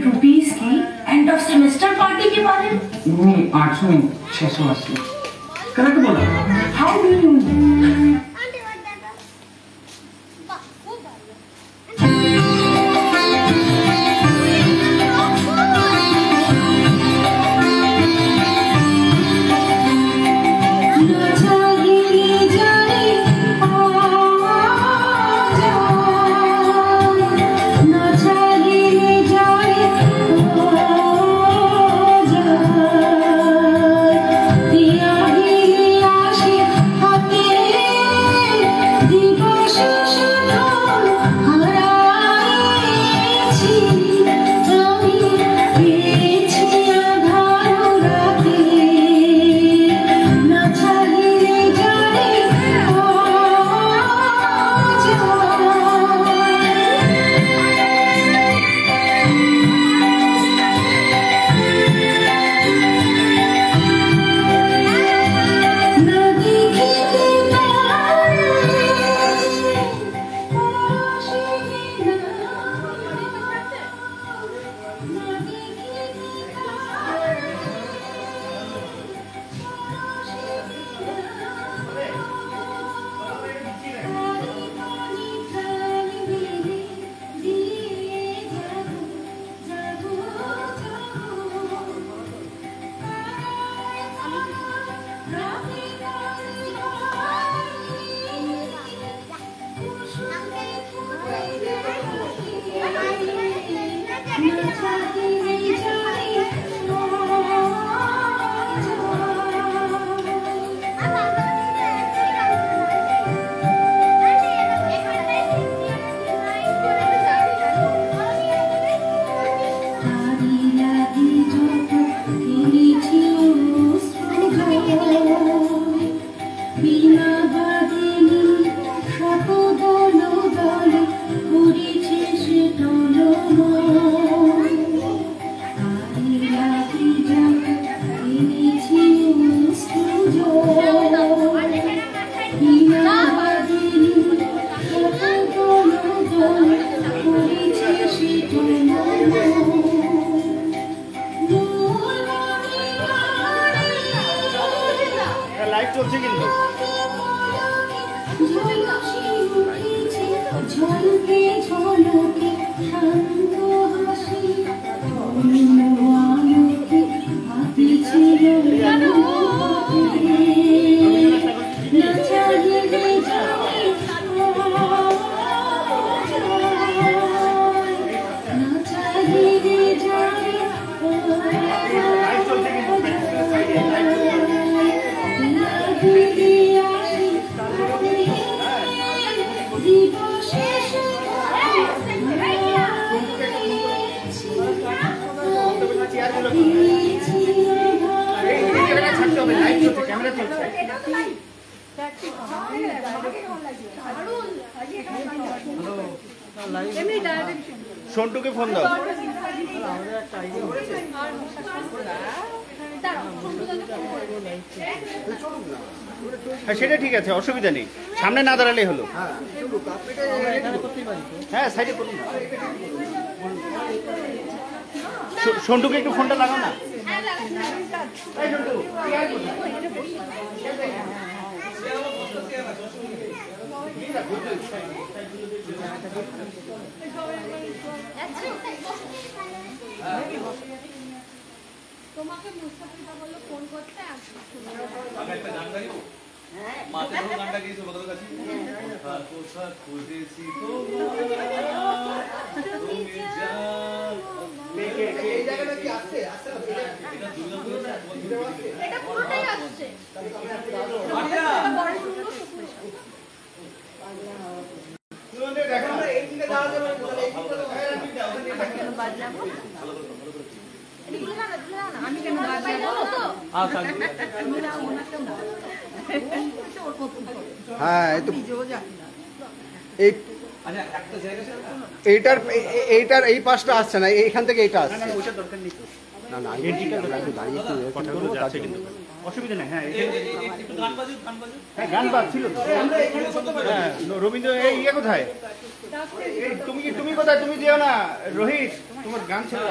Rupees की end of semester party के बारे में? नहीं, 800 नहीं, 680। करेक्ट बोला। How do you know? Santu K phone দাও। হ্যাঁ সেটা ঠিক আছে, অসুবিধা নেই, সামনে না দাঁড়ালেই হলো। হ্যাঁ সাইডে করুন। সন্টুকে একটু ফোনটা লাগাও না। তোমাকে মুস্তাফিজা বললো ফোন করতে। আগে একটা গান গাইবো। মাতে যখন গানটা গেয়েছো বদল কাছে কোথা কোথা খুঁজেছি তুমি যাও। এই জায়গাটা কি আসছে? আসছে না? এটা দুর্গাপুরে এটা পুরোটাই আসছে। আচ্ছা বড় সুন্দর শুনুন দেখো আমরা এই দিকে যাওয়া যাবে না, এই দিকে তো কেন বাজলাবো? ভালো করে ভালো করে আমি কেন বাজলাবো তো? আচ্ছা হ্যাঁ এই তো এই এইটার এইটার এই পাশটা আসছে না, এইখান থেকে এইটা আসছে। ওটা দরকার নেই তো। না না দাঁড়িয়ে একটু কথা বলবো, তাতে কিন্তু অসুবিধা নেই। হ্যাঁ হ্যাঁ গান বাজছিল তো। হ্যাঁ রবীন্দ্র এই ইয়ে কোথায়? এই তুমি কোথায়? তুমি যেও না রোহিত, তোমার গান ছিল।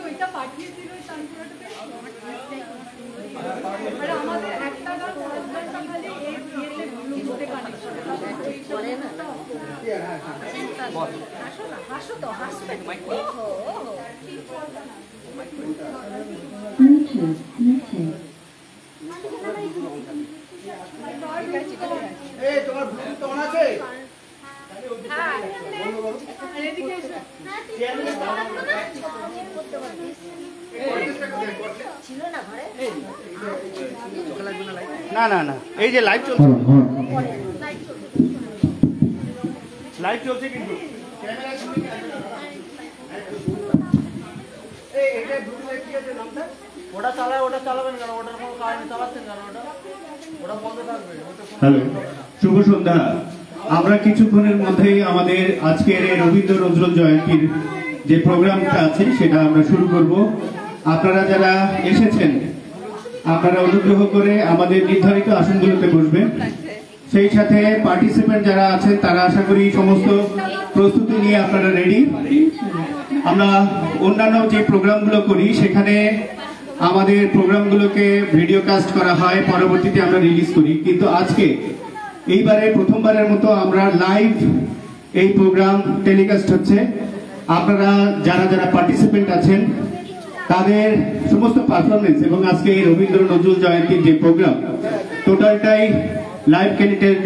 ওইটা পাঠিয়েছিল আমাদের একটা গান খালি হাসো তো হাসবে তোমার ব্লুটুথ অন আছে? না না না, এই যে লাইভ চলছে, লাইভ চলছে কিন্তু ওটা চালায়, ওটা চালাবেন কেন? ওটার কোনো কারণে চালাচ্ছেন কেন? ওটা বন্ধ থাকবে। হ্যালো, শুভ সন্ধ্যা। আমরা কিছুক্ষণের মধ্যেই আমাদের আজকের এই রবীন্দ্র নজরুল জয়ন্তীর যে প্রোগ্রামটা আছে সেটা আমরা শুরু করব। আপনারা যারা এসেছেন আপনারা অনুগ্রহ করে আমাদের নির্ধারিত আসনগুলোতে বসবেন। সেই সাথে পার্টিসিপেন্ট যারা আছেন তারা আশা করি সমস্ত প্রস্তুতি নিয়ে আপনারা রেডি। আমরা অন্যান্য যে প্রোগ্রামগুলো করি সেখানে আমাদের প্রোগ্রামগুলোকে ভিডিও কাস্ট করা হয়, পরবর্তীতে আমরা রিলিজ করি, কিন্তু আজকে এইবারে প্রথমবারের মতো আমরা লাইভ এই প্রোগ্রাম টেলিকাস্ট হচ্ছে। আপনারা যারা যারা পার্টিসিপেন্ট আছেন তাদের সমস্ত পারফরমেন্স এবং আজকে এই রবীন্দ্র নজরুল জয়ন্তীর যে প্রোগ্রাম টোটালটাই লাইভ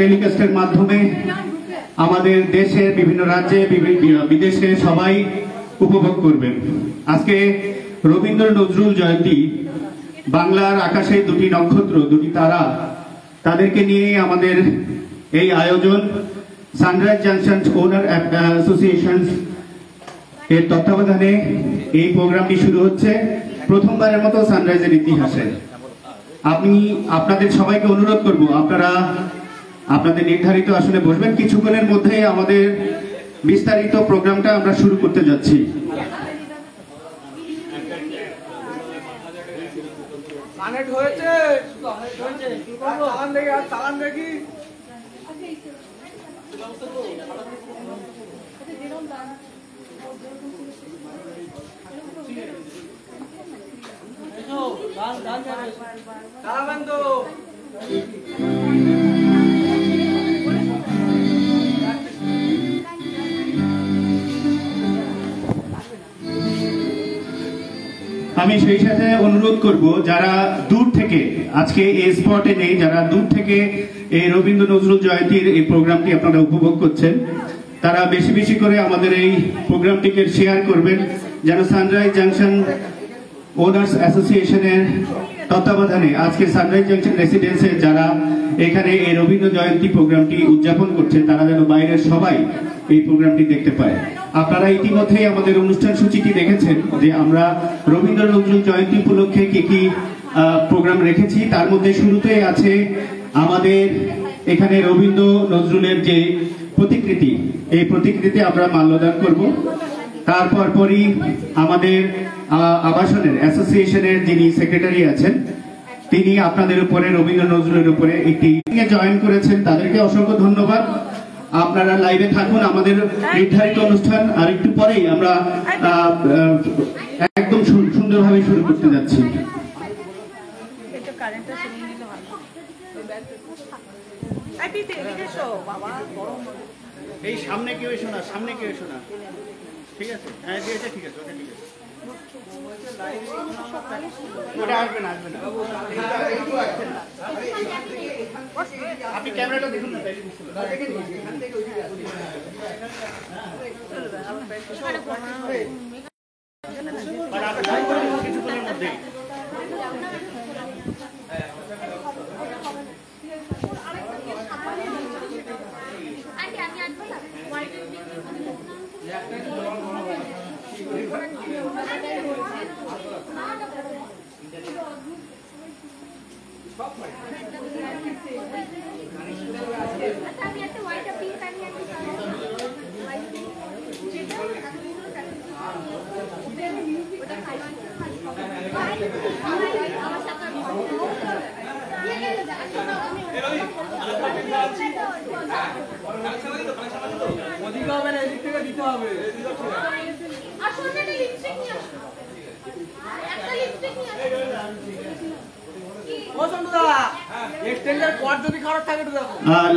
টেলিকাস্টের মাধ্যমে আমাদের দেশের বিভিন্ন রাজ্যে বিদেশে সবাই উপভোগ করবেন। আজকে রবীন্দ্র নজরুল জয়ন্তী, বাংলার আকাশে দুটি নক্ষত্র, দুটি তারা, তাদেরকে নিয়ে আমাদের এই আয়োজন। সানরাইজ জাংশন ওনার অ্যাসোসিয়েশন এর তত্ত্বাবধানে এই প্রোগ্রামটি শুরু হচ্ছে প্রথমবারের মতো সানরাইজের ইতিহাসে। আমি আপনাদের সবাইকে অনুরোধ করব আপনারা আপনাদের নির্ধারিত আসনে বসবেন। কিছুক্ষণের মধ্যে আমাদের বিস্তারিত প্রোগ্রামটা আমরা শুরু করতে যাচ্ছি। কানেক্ট হয়েছে, চালান দেখি, আর চালান দেখি। চালাবেন তো? আমি সেই সাথে অনুরোধ করব যারা দূর থেকে আজকে এই স্পটে নেই, যারা দূর থেকে এই রবীন্দ্র নজরুল জয়ন্তীর এই প্রোগ্রামটি আপনারা উপভোগ করছেন, তারা বেশি বেশি করে আমাদের এই প্রোগ্রামটিকে শেয়ার করবেন, যেন সানরাইজ জাংশন ওনার্স অ্যাসোসিয়েশনের তত্ত্বাবধানে আজকে সানরাইজ জাংশন রেসিডেন্সে যারা এখানে এই রবীন্দ্র জয়ন্তী প্রোগ্রামটি উদযাপন করছেন তারা যেন বাইরের সবাই এই প্রোগ্রামটি দেখতে পায়। আপনারা ইতিমধ্যেই আমাদের অনুষ্ঠান সূচিটি দেখেছেন যে আমরা রবীন্দ্র নজরুল জয়ন্তী উপলক্ষে কি কি প্রোগ্রাম রেখেছি। তার মধ্যে শুরুতে আছে আমাদের এখানে রবীন্দ্র নজরুলের যে প্রতিকৃতি, এই প্রতিকৃতিতে আমরা মাল্যদান করব। তারপর পরই আমাদের আবাসনের অ্যাসোসিয়েশনের যিনি সেক্রেটারি আছেন তিনি আপনাদের উপরে রবীন্দ্র নজরুলের উপরে একটি জয়েন করেছেন, তাদেরকে অসংখ্য ধন্যবাদ। আপনারা লাইভে থাকুন। আমাদের নির্ধারিত অনুষ্ঠান আর একটু পরেই আমরা একদম সুন্দরভাবে শুরু করতে যাচ্ছি। এই সামনে কেউ এসো না, সামনে কেউ এসো না, ঠিক আছে? হ্যাঁ এটা ঠিক আছে, ওটা ঠিক আছে। ওটা আসবে না, আসবে না। আপনি ক্যামেরাটা দেখুন না, তাই বুঝতে পারবেন। কিছুক্ষণের মধ্যেই আমি আমি একটা হোয়াইট পিঙ্ক আমি একটা ওটা খাই আমার সাথে ওদিকে হবে না, এদিক থেকে দিতে হবে। আসলে একটা লিপস্টিক নিয়ে আসো, একটা লিপস্টিক নিয়ে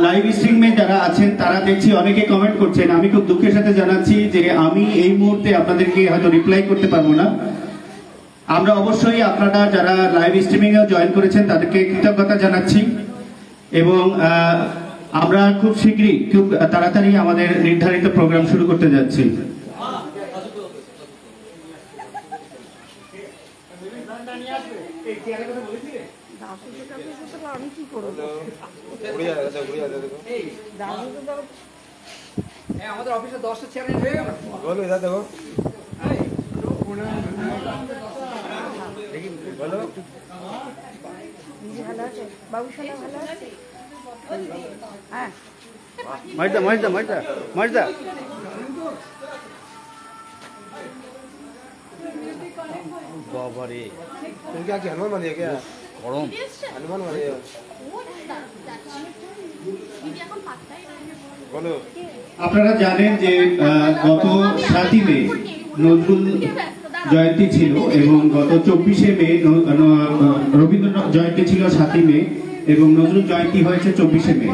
লাইভ স্ট্রিমে যারা আছেন তারা দেখছি অনেকে কমেন্ট করছেন। আমি খুব দুঃখের সাথে জানাচ্ছি যে আমি এই মুহূর্তে আপনাদেরকে হয়তো রিপ্লাই করতে পারবো না। আমরা অবশ্যই আপনারা যারা লাইভ স্ট্রিমিং এ জয়েন করেছেন তাদেরকে কৃতজ্ঞতা জানাচ্ছি এবং আমরা খুব শীঘ্রই খুব তাড়াতাড়ি আমাদের নির্ধারিত প্রোগ্রাম শুরু করতে যাচ্ছি। আমি কি করবো? আমাদের অফিসে 10টা চেয়ার হয়ে গেল। দেখো ভালো আছে বাবু, সোনা ভালো আছে? হ্যাঁ মজদা মজদা মজদা মজদা बाबा रे तुम क्या हनुमान बन क्या गरम हनुमान बन बोलो। আপনারা জানেন যে গত 7 মে নজরুল জয়ন্তী ছিল এবং গত 24 মে রবীন্দ্র জয়ন্তী ছিল 7 মে এবং নজরুল জয়ন্তী হয়েছে 24 মে।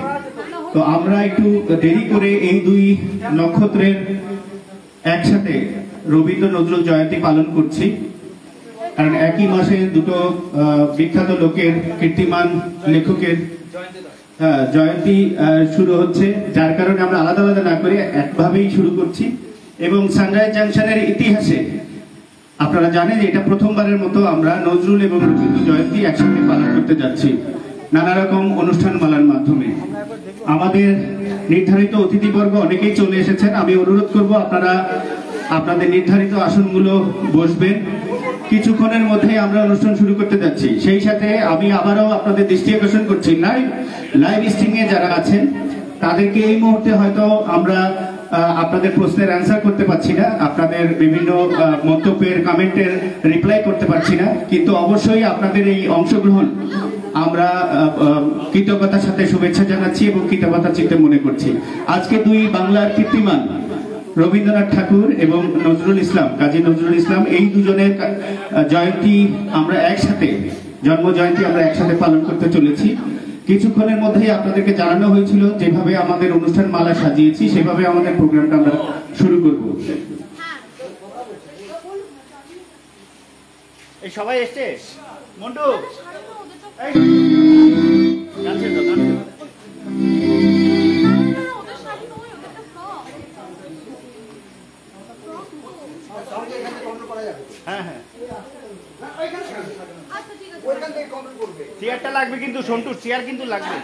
তো আমরা একটু দেরি করে এই দুই নক্ষত্রের একসাথে রবীন্দ্র নজরুল জয়ন্তী পালন করছি, কারণ একই মাসে দুটো বিখ্যাত লোকের, কীর্তিমান লেখকের জয়ন্তী শুরু হচ্ছে, যার কারণে আমরা আলাদা আলাদা না করে একভাবেই শুরু করছি। এবং সানরাইজ জাংশনের ইতিহাসে আপনারা জানেন যে এটা প্রথমবারের মতো আমরা নজরুল এবং রবীন্দ্র জয়ন্তী একসাথে পালন করতে যাচ্ছি নানা রকম অনুষ্ঠানমালার মাধ্যমে। আমাদের নির্ধারিত অতিথিবর্গ অনেকেই চলে এসেছেন। আমি অনুরোধ করব আপনারা আপনাদের নির্ধারিত আসনগুলো বসবেন। কিছুক্ষণের মধ্যে আমরা অনুষ্ঠান শুরু করতে যাচ্ছি। সেই সাথে আমি আবারও আপনাদের দৃষ্টি আকর্ষণ করছি, লাইভ স্ট্রিমে যারা আছেন তাদেরকে এই মুহূর্তে হয়তো আমরা আপনাদের প্রশ্নের অ্যান্সার করতে পারছি না, আপনাদের বিভিন্ন মন্তব্যের কমেন্টের রিপ্লাই করতে পারছি না, কিন্তু অবশ্যই আপনাদের এই অংশগ্রহণ আমরা কৃতজ্ঞতার সাথে শুভেচ্ছা জানাচ্ছি এবং কৃতজ্ঞতার চিত্তে মনে করছি। আজকে দুই বাংলার কীর্তিমান রবীন্দ্রনাথ ঠাকুর এবং নজরুল ইসলাম, কাজী নজরুল ইসলাম, এই দুজনের জয়ন্তী আমরা একসাথে, জন্ম জয়ন্তী আমরা একসাথে পালন করতে চলেছি। কিছুক্ষণের মধ্যেই আপনাদেরকে জানানো হয়েছিল যেভাবে আমাদের অনুষ্ঠান মালা সাজিয়েছি সেভাবে আমাদের প্রোগ্রামটা আমরা শুরু করব। এই সবাই এসছে মন্টু হ্যাঁ হ্যাঁ চেয়ারটা লাগবে কিন্তু, সন্টুর চেয়ার কিন্তু লাগবে।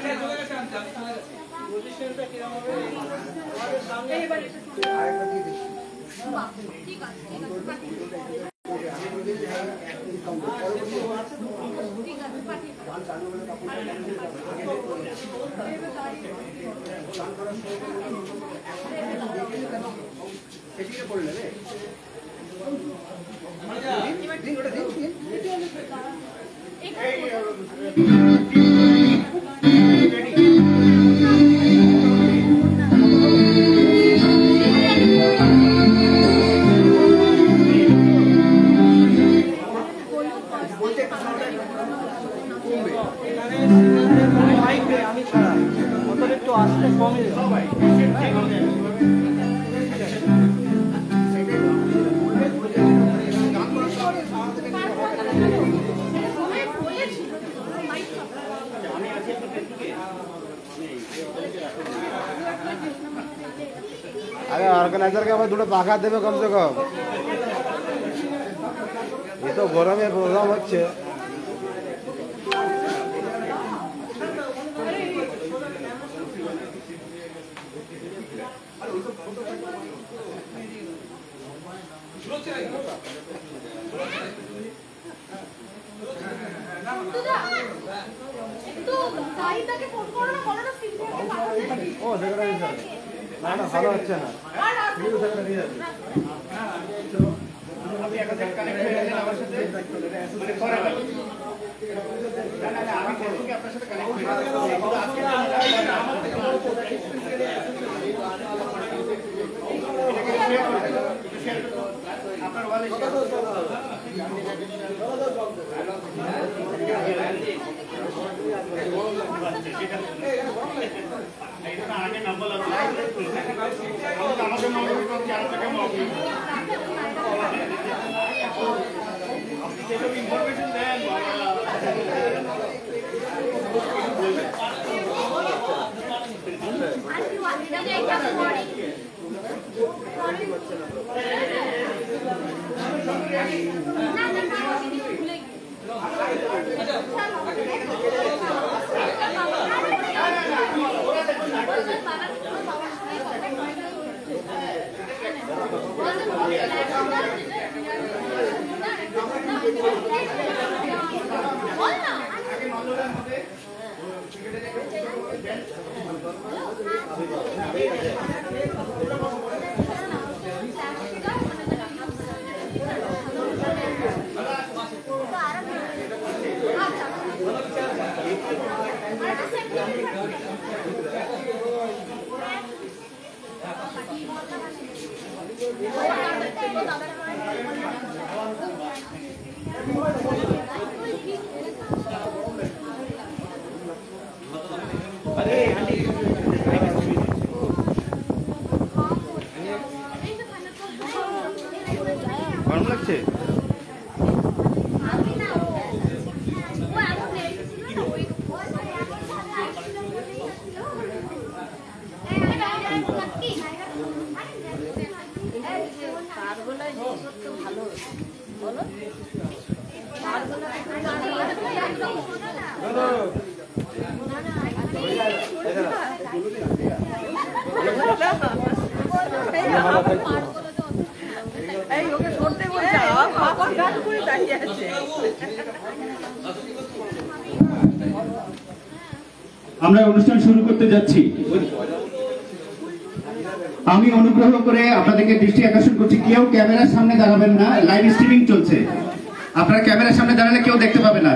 अरे ऑर्गेनाइजर के दुটো পাখা দেবে কমসে কম, এই তো গরমে প্রোগ্রাম হচ্ছে। ভালো হচ্ছে না। গরম লাগছে? আমরা অনুষ্ঠান শুরু করতে যাচ্ছি। আমি অনুগ্রহ করে আপনাদেরকে দৃষ্টি আকর্ষণ করছি, কেউ ক্যামেরার সামনে দাঁড়াবেন না, লাইভ স্ট্রিমিং চলছে। আপনারা ক্যামেরার সামনে দাঁড়ালে কেউ দেখতে পাবে না।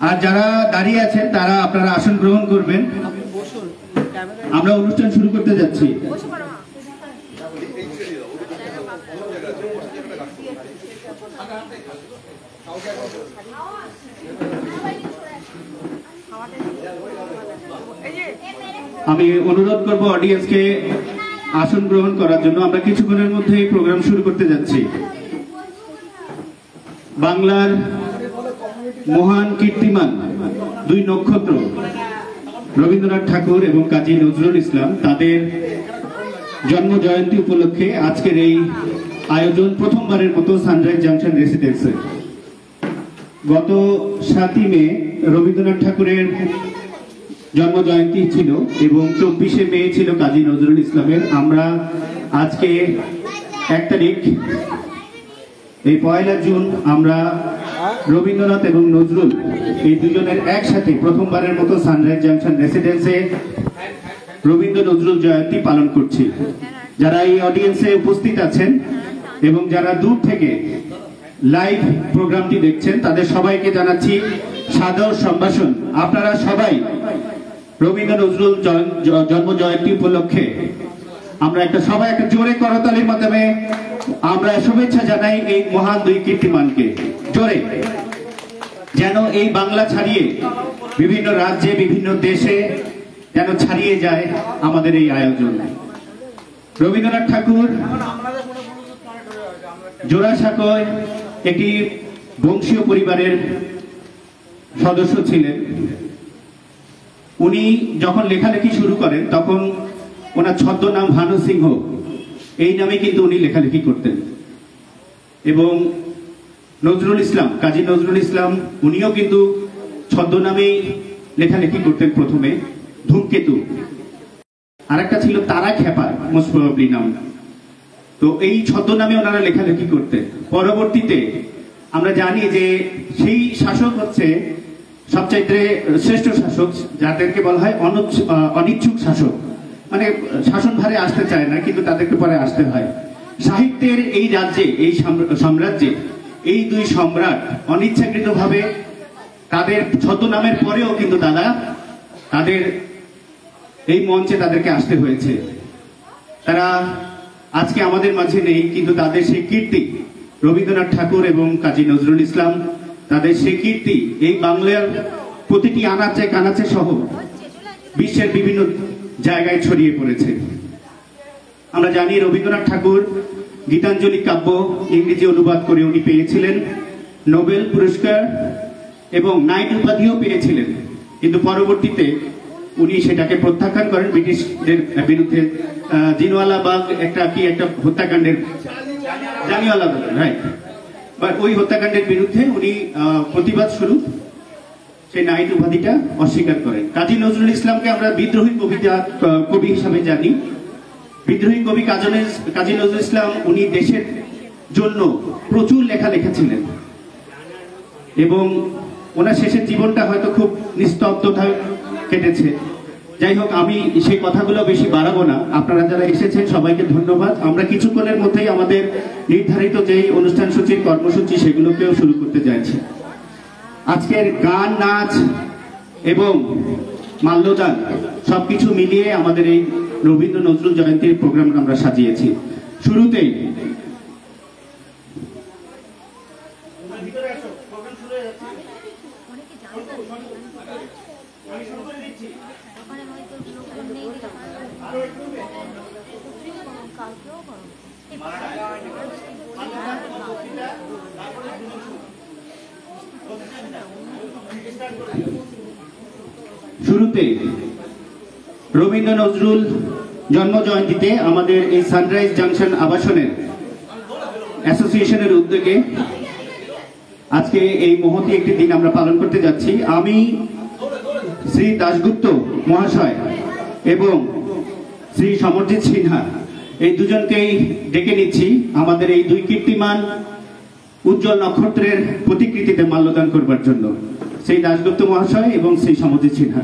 আর যারা দাঁড়িয়ে আছেন তারা আপনারা আসন গ্রহণ করবেন। আমরা অনুষ্ঠান শুরু করতে যাচ্ছি। আমি অনুরোধ করব অডিয়েন্সকে আসন গ্রহণ করার জন্য। আমরা কিছুক্ষণের মধ্যে প্রোগ্রাম শুরু করতে যাচ্ছি। বাংলার মহান কীর্তিমান দুই নক্ষত্র রবীন্দ্রনাথ ঠাকুর এবং কাজী নজরুল ইসলাম, তাদের জন্ম জয়ন্তী উপলক্ষে আজকের এই আয়োজন প্রথমবারের মতো সানরাইজ জাংশন রেসিডেন্সে। গত 7ই মে রবীন্দ্রনাথ ঠাকুরের জন্ম জয়ন্তী ছিল এবং 24শে মে ছিল কাজী নজরুল ইসলামের। আমরা আজকে 1 তারিখ, এই 1 জুন আমরা রবীন্দ্রনাথ এবং নজরুল এই দুজনের একসাথে প্রথমবারের মতো সানরাইজ জাংশন রেসিডেন্সে রবীন্দ্র নজরুল জয়ন্তী পালন করছি। যারা এই অডিয়েন্সে উপস্থিত আছেন এবং যারা দূর থেকে লাইভ প্রোগ্রামটি দেখছেন, তাদের সবাইকে জানাচ্ছি সাদর সম্ভাষণ। আপনারা সবাই রবীন্দ্র নজরুল জন্ম জয়ন্তী উপলক্ষে আমরা সবাই একটা জোরে করতালির মাধ্যমে আমরা শুভেচ্ছা জানাই এই মহান দুই কীর্তিমানকে। জোরে, যেন এই বাংলা ছাড়িয়ে বিভিন্ন রাজ্যে বিভিন্ন দেশে যেন ছাড়িয়ে যায় আমাদের এই আয়োজন। রবীন্দ্রনাথ ঠাকুর জোড়াসাঁকোয় একটি বংশীয় পরিবারের সদস্য ছিলেন। উনি যখন লেখালেখি শুরু করেন তখন ওনার ছদ্মনাম ভানু সিংহ, এই নামে কিন্তু উনি লেখালেখি করতেন। এবং নজরুল ইসলাম, কাজী নজরুল ইসলাম, উনিও কিন্তু ছদ্মনামেই লেখালেখি করতেন। প্রথমে ধূমকেতু, আর একটা ছিল তারা খেপা, মোস্ট প্রবাবলি নাম। তো এই ছদ্মনামে ওনারা লেখালেখি করতেন। পরবর্তীতে আমরা জানি যে সেই শাসক হচ্ছে সবচাইতে শ্রেষ্ঠ শাসক, যাদেরকে বলা হয় অনিচ্ছুক শাসক, মানে শাসনভারে আসতে চায় না কিন্তু তাদেরকে পরে আসতে হয়। সাহিত্যের এই রাজ্যে, এই সাম্রাজ্যে এই দুই সম্রাট অনিচ্ছাকৃতভাবে তাদের ছদ্মনামের পরেও কিন্তু তাদের এই মঞ্চে তাদেরকে আসতে হয়েছে। তারা আজকে আমাদের মাঝে নেই, কিন্তু তাদের সেই কীর্তি, রবীন্দ্রনাথ ঠাকুর এবং কাজী নজরুল ইসলাম, তাদের সেই কীর্তি এই বাংলার প্রতিটি আনাচে কানাচে সহ বিশ্বের বিভিন্ন জায়গায় ছড়িয়ে পড়েছে। আমরা জানি রবীন্দ্রনাথ ঠাকুর গীতাঞ্জলি কাব্য ইংরেজি অনুবাদ করে উনি পেয়েছিলেন নোবেল পুরস্কার এবং নাইট উপাধিও পেয়েছিলেন, কিন্তু পরবর্তীতে উনি সেটাকে প্রত্যাখ্যান করেন ব্রিটিশদের বিরুদ্ধে। জিনওয়ালাবাগ একটা হত্যাকাণ্ডের, জালিয়ানওয়ালাবাগ, রাইট, বাট ওই হত্যাকাণ্ডের বিরুদ্ধে উনি প্রতিবাদ স্বরূপ সেই নাইট উপাধিটা অস্বীকার করেন। কাজী নজরুল ইসলামকে আমরা বিদ্রোহী কবি হিসাবে জানি। বিদ্রোহী কবি কাজী নজরুল ইসলাম উনি দেশের জন্য প্রচুর লেখা লিখেছিলেন এবং ওনার শেষের জীবনটা হয়তো খুব নিস্তব্ধতায় কেটেছে। যাই হোক, আমি সেই কথাগুলো বেশি বাড়াবো না। আপনারা যারা এসেছেন সবাইকে ধন্যবাদ। আমরা কিছুক্ষণের মধ্যেই আমাদের নির্ধারিত যেই অনুষ্ঠান সূচির কর্মসূচি সেগুলোকেও শুরু করতে যাচ্ছি। আজকের গান, নাচ এবং মাল্যদান সবকিছু মিলিয়ে আমাদের এই রবীন্দ্র নজরুল জয়ন্তীর প্রোগ্রাম আমরা সাজিয়েছি। শুরুতেই রবীন্দ্র নজরুল জন্ম জয়ন্তীতে আমাদের এই সানরাইজ জাংশন আবাসনের অ্যাসোসিয়েশনের উদ্যোগে আজকে এই মহতী একটি দিন আমরা পালন করতে যাচ্ছি। আমি শ্রী দাশগুপ্ত মহাশয় এবং শ্রী সমরজিৎ সিনহা এই দুজনকেই ডেকে নিচ্ছি আমাদের এই দুই কীর্তিমান উজ্জ্বল নক্ষত্রের প্রতিকৃতিতে মাল্যদান করবার জন্য। শ্রী দাশগুপ্ত মহাশয় এবং শ্রী সমরজিৎ সিনহা।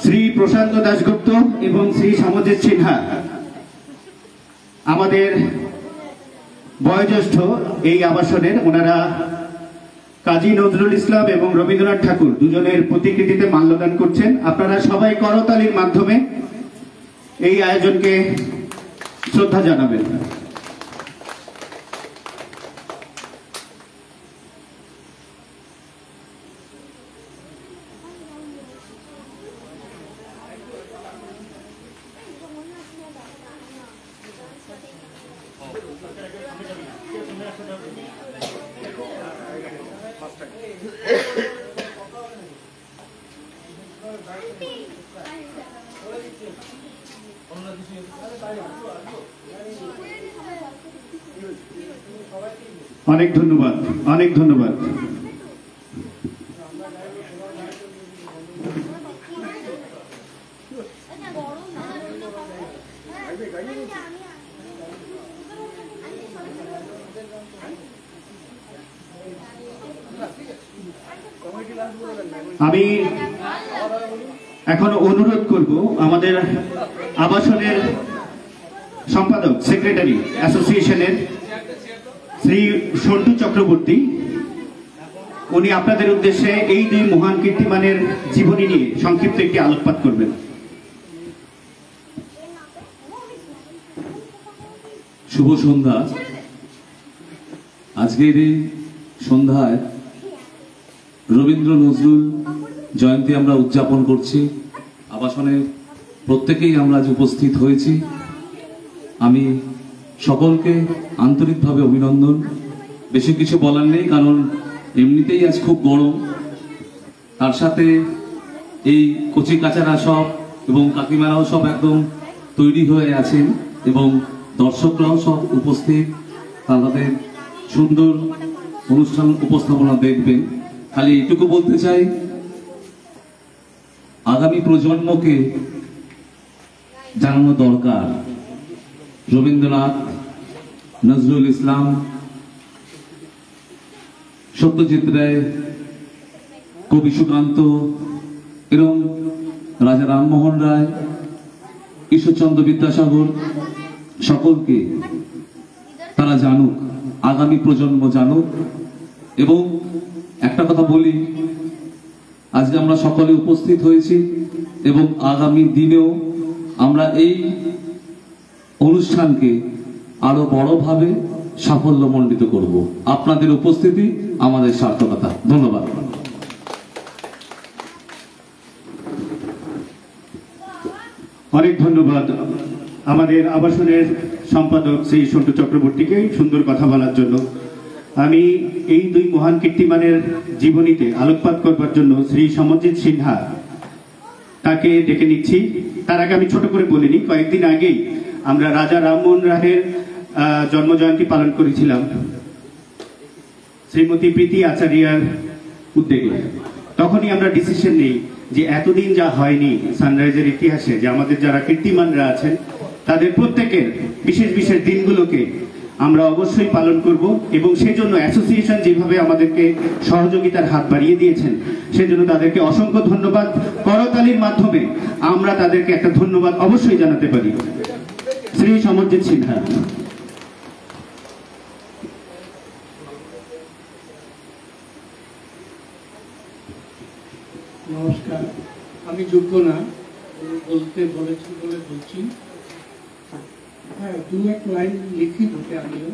শ্রী প্রশান্ত দাশগুপ্ত এবং শ্রী সমরজিৎ সিনহা আমাদের বয়োজ্যেষ্ঠ এই আবাসনের। ওনারা কাজী নজরুল ইসলাম এবং রবীন্দ্রনাথ ঠাকুর দুজনের প্রতিকৃতিতে মাল্যদান করছেন। আপনারা সবাই করতালির মাধ্যমে এই আয়োজনকে শ্রদ্ধা জানাবেন। অনেক ধন্যবাদ, অনেক ধন্যবাদ। আমি এখন অনুরোধ করব আমাদের আবাসনের সম্পাদক, সেক্রেটারি অ্যাসোসিয়েশনের শ্রী সন্টু চক্রবর্তী, উনি আপনাদের উদ্দেশ্যে এই দুই মহান কীর্তিমানের জীবনী নিয়ে সংক্ষিপ্ত একটি আলোকপাত করবেন। শুভ সন্ধ্যা। আজকের এই সন্ধ্যায় রবীন্দ্র নজরুল জয়ন্তী আমরা উদযাপন করছি। আবাসনের প্রত্যেকেই আমরা আজ উপস্থিত হয়েছি। আমি সকলকে আন্তরিকভাবে অভিনন্দন। বেশি কিছু বলার নেই, কারণ এমনিতেই আজ খুব গরম, তার সাথে এই কচি কাচারা সব এবং কাকিমারাও সব একদম তৈরি হয়ে আছেন এবং দর্শকরাও সব উপস্থিত, তাদের সুন্দর অনুষ্ঠান উপস্থাপনা দেখবেন। খালি এইটুকু বলতে চাই, আগামী প্রজন্মকে জানানো দরকার রবীন্দ্রনাথ, নজরুল ইসলাম, সত্যজিৎ রায়, কবি সুকান্ত এবং রাজা রামমোহন রায়, ঈশ্বরচন্দ্র বিদ্যাসাগর, সকলকে তারা জানুক, আগামী প্রজন্ম জানুক। এবং একটা কথা বলি, আজকে আমরা সকলে উপস্থিত হয়েছি এবং আগামী দিনেও আমরা এই অনুষ্ঠানকে আরো বড়ভাবে সাফল্যমণ্ডিত করব। আপনাদের উপস্থিতি আমাদের সার্থকতা। ধন্যবাদ। অনেক ধন্যবাদ আমাদের আবাসনের সম্পাদক শ্রী সন্টু চক্রবর্তীকে সুন্দর কথা বলার জন্য। আমি এই দুই মহান কীর্তিমানের জীবনীতে আলোকপাত করবার জন্য শ্রী সমরজিৎ সিনহা তাকে ডেকে নিচ্ছি। তার আগে আমি ছোট করে বলিনি, কয়েকদিন আগেই আমরা রাজা রামমোহন রায়ের জন্মজয়ন্তী পালন করেছিলাম শ্রীমতী প্রীতি আচার্যার উদ্যোগে। তখনই আমরা ডিসিশন নেই যে এতদিন যা হয়নি সানরাইজের ইতিহাসে, যে আমাদের যারা কীর্তিমানরা আছেন তাদের প্রত্যেকের বিশেষ বিশেষ দিনগুলোকে আমরা অবশ্যই পালন করব। এবং সেজন্য অ্যাসোসিয়েশন যেভাবে আমাদেরকে সহযোগিতার হাত বাড়িয়ে দিয়েছেন সেজন্য তাদেরকে অসংখ্য ধন্যবাদ। করতালির মাধ্যমে আমরা তাদেরকে একটা ধন্যবাদ অবশ্যই জানাতে পারি। শ্রী সমরজিৎ সিনহা। নমস্কার, আমি যোগ্য না বলতে বলেছি বলে বলছি। হ্যাঁ, দু এক লাইন লিখি বটে আমিও।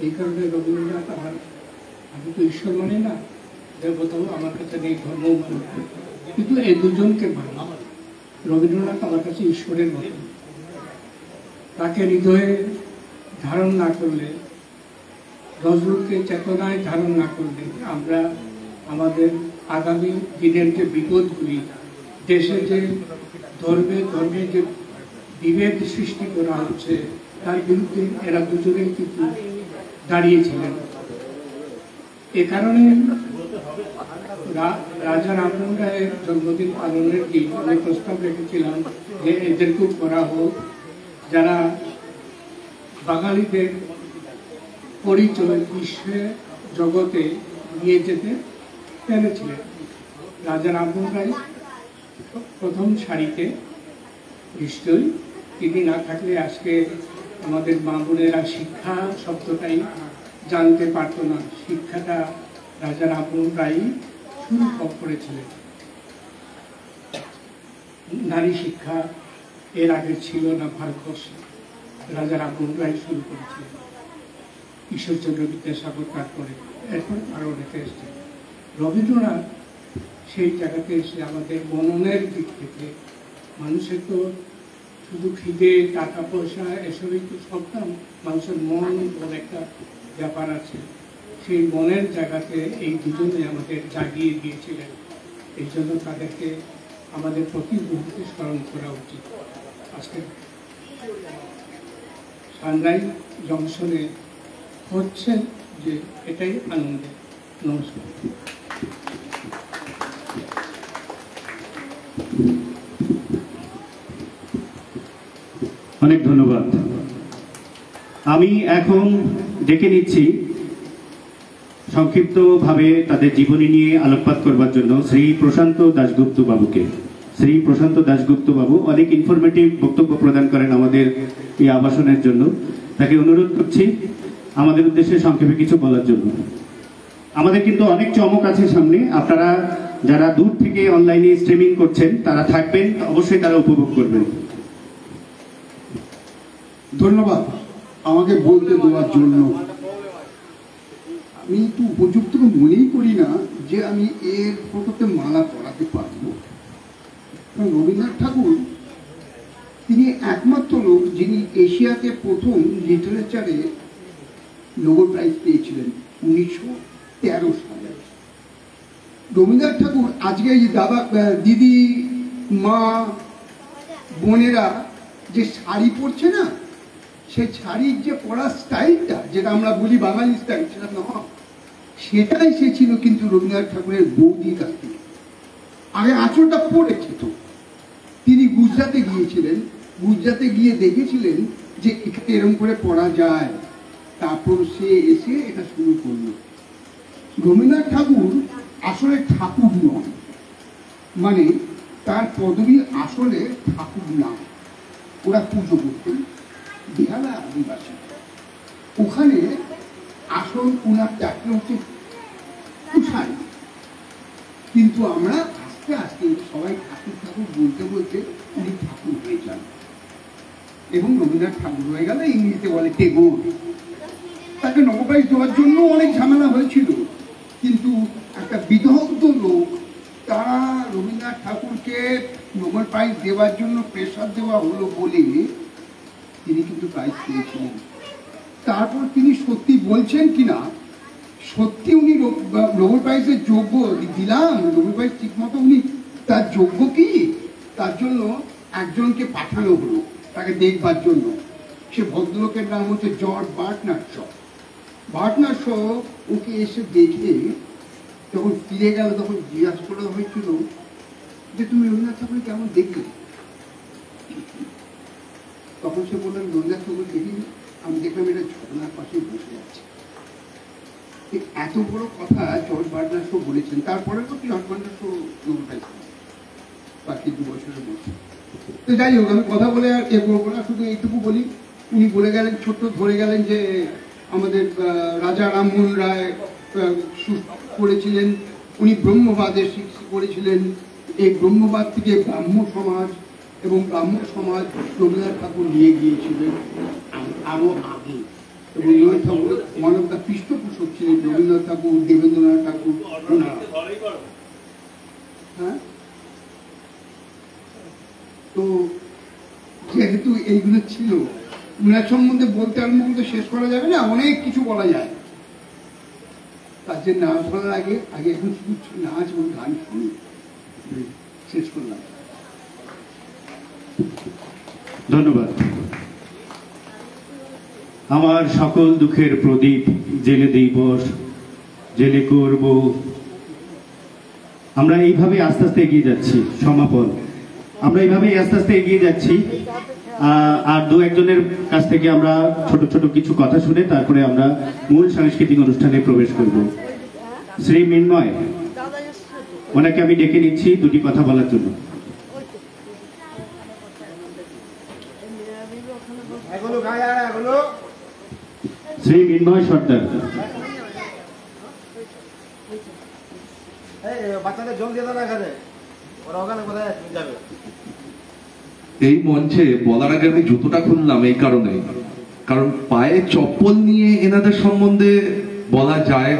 এই কারণে রবীন্দ্রনাথ আমি তো ঈশ্বর মানি না, দেবতাও আমার কাছে নেই, ধর্মও মানি না, কিন্তু এই দুজনকে মানি। রবীন্দ্রনাথ আমার কাছে ঈশ্বরের মতো। তাকে হৃদয়ে ধারণ না করলে, নজরুলকে চেতনায় ধারণ না করলে আমরা আমাদের আগামী দিনের যে বিপদগুলি, দেশে যে ধর্মে যে বিভেদ সৃষ্টি করা হচ্ছে তার বিরুদ্ধে এরা দুজনেই কিন্তু দাঁড়িয়েছিলেন। এ কারণে রাজা রামমোহন রায়ের জন্মদিন পালনের দিন আমি প্রস্তাব রেখেছিলাম যে এদেরকেও করা হোক, যারা বাঙালিদের পরিচয় বিশ্বে জগতে নিয়ে যেতে পেরেছিলেন। রাজা রামমোহন রায় প্রথম সারিতে, নিশ্চয়ই তিনি না থাকলে আজকে আমাদের মা বোনেরা শিক্ষা শব্দটাই জানতে পারত না। শিক্ষাটা রাজা রামমোহন রায় শুরু করেছিলেন। নারী শিক্ষা এর আগে ছিল না ভারতবর্ষে, রাজা রামমোহন রায় শুরু করেছিলেন। ঈশ্বরচন্দ্র বিদ্যাসাগর তারপরে, এরপর আরো অনেকে এসছে। রবীন্দ্রনাথ সেই জায়গাতে এসে আমাদের মননের দিক থেকে, মানুষের তো শুধু খিদে টাকা পয়সা এসবই তো সব না, মানুষের মন বলে একটা ব্যাপার আছে। সেই মনের জায়গাতে এই দুজনে আমাদের জাগিয়ে দিয়েছিলেন। এই জন্য তাদেরকে আমাদের প্রতি মুহূর্তে স্মরণ করা উচিত। আজকে সানরাইজ জংশনে হচ্ছে যে এটাই আনন্দের। নমস্কার। অনেক ধন্যবাদ। আমি এখন ডেকে নিচ্ছি সংক্ষিপ্তভাবে তাদের জীবনী নিয়ে আলোকপাত করবার জন্য শ্রী প্রশান্ত দাশগুপ্ত বাবুকে। শ্রী প্রশান্ত দাশগুপ্ত বাবু অনেক ইনফরমেটিভ বক্তব্য প্রদান করেন আমাদের এই আবাসনের জন্য। তাকে অনুরোধ করছি আমাদের উদ্দেশ্যে সংক্ষেপে কিছু বলার জন্য। আমাদের কিন্তু অনেক চমক আছে সামনে। আপনারা যারা দূর থেকে অনলাইনে স্ট্রিমিং করছেন তারা থাকবেন, অবশ্যই তারা উপভোগ করবেন। ধন্যবাদ আমাকে বলতে দেওয়ার জন্য। আমি তো উপযুক্ত মনেই করি না যে আমি এর ফটোতে মালা পরাতে পারবো। রবীন্দ্রনাথ ঠাকুর তিনি একমাত্র লোক যিনি এশিয়াতে প্রথম লিটারেচারে নোবেল প্রাইজ পেয়েছিলেন 1913 সালে। রবীন্দ্রনাথ ঠাকুর আজকে এই দাদা দিদি মা বোনেরা যে শাড়ি পরছে না, সেই শাড়ির যে পরার স্টাইলটা, যেটা আমরা বলি বাঙালি স্টাইল, সেটা নয়, সেটাই সে ছিল কিন্তু রবীন্দ্রনাথ ঠাকুরের বৌদির কাছ থেকে। আগে আঁচলটা পড়েছে তো। তিনি গুজরাটে গিয়েছিলেন, গুজরাটে গিয়ে দেখেছিলেন যে এখানে এরকম করে পড়া যায়, তারপর সে এসে এটা শুরু করলো। রবীন্দ্রনাথ ঠাকুর আসলে ঠাকুর নন, মানে তার পদবী আসলে ঠাকুর নাম। ওরা পুজো করতেন বেহালা আদিবাসী, ওখানে আসল ওনার চাকরি হচ্ছে কুষাণ। কিন্তু আমরা আস্তে আস্তে সবাই ঠাকুর ঠাকুর বলতে বলতে উনি ঠাকুর হয়ে যান এবং রবীন্দ্রনাথ ঠাকুর হয়ে গেল, ইংরেজিতে বলে টেগোর। তাকে নোবেল প্রাইজ দেওয়ার জন্য অনেক ঝামেলা হয়েছিল, কিন্তু একটা বিদগ্ধ লোক, তারা রবীন্দ্রনাথ ঠাকুরকে নোবেল প্রাইজ দেওয়ার জন্য প্রেসার দেওয়া হলো বলে তিনি কিন্তু প্রাইজ পেয়েছিলেন। তারপর তিনি সত্যি বলছেন কিনা, সত্যি উনি নোবেল প্রাইজের যোগ্য, দিলাম নোবেল প্রাইজ ঠিক মতো উনি তার যোগ্য কি, তার জন্য একজনকে পাঠানো হলো তাকে দেখবার জন্য। সে ভদ্রলোকের নাম হচ্ছে জর্জ বার্টনার্ড শ। বার্টনার্ড শ ওকে এসে দেখে যখন ফিরে গেল, তখন জিজ্ঞাসা করা হয়েছিল যে তুমি রবীন্দ্রনাথ ঠাকুর কেমন দেখলে? তখন সে বললেন রবীন্দ্রনাথ ঠাকুর দেখিনি, আমি দেখলাম এটা ঝর্ণার পাশে বসে আছে। এত বড় কথা জর্জ বার্টনার্ড শ বলেছেন। তারপরে তো জর্জ বার্টনার্ড শ নোবেল প্রাইজ বাকি 2 বছরের মধ্যে। তো যাই হোক, আমি কথা বলে আর এ করবো না, শুধু এইটুকু বলি, উনি বলে গেলেন, ছোট্ট ধরে গেলেন যে আমাদের রাজা রামমোহন রায় করেছিলেন, উনি ব্রহ্মবাদের শিক্ষা করেছিলেন। এই ব্রহ্মবাদ থেকে ব্রাহ্ম সমাজ, এবং ব্রাহ্ম সমাজ রবীন্দ্রনাথ ঠাকুর নিয়ে গিয়েছিলেন আরো আগে। রবীন্দ্রনাথ ঠাকুর মানবতা পৃষ্ঠপোষক ছিলেন, রবীন্দ্রনাথ ঠাকুর, দেবেন্দ্রনাথ ঠাকুর। হ্যাঁ, তো যেহেতু এইগুলো ছিল, উনার সম্বন্ধে বলতে আরম্ভ করতে শেষ করা যাবে না, অনেক কিছু বলা যায়। তার যে নাচ বলার আগে এখন শুধু নাচ এবং গান শুনি, শেষ করলাম। ধন্যবাদ। আমার সকল দুঃখের প্রদীপ জেলে দিবস জেলে করব, আমরা এইভাবে আস্তে আস্তে এগিয়ে যাচ্ছি। সমাপন, আমরা এইভাবেই আস্তে আস্তে এগিয়ে যাচ্ছি। আর 2-1 জনের কাছ থেকে আমরা ছোট ছোট কিছু কথা শুনে তারপরে আমরা মূল সাংস্কৃতিক অনুষ্ঠানে প্রবেশ করব। শ্রী মৃন্ময়, ওনাকে আমি ডেকে নিচ্ছি 2টি কথা বলার জন্য। শ্রী মৃন্ময় সর্দার। এই মঞ্চে বলার আগে আমি জুতোটা খুললাম এই কারণে, কারণ পায়ে চপ্পল নিয়ে এনাদের সম্বন্ধে বলা যায়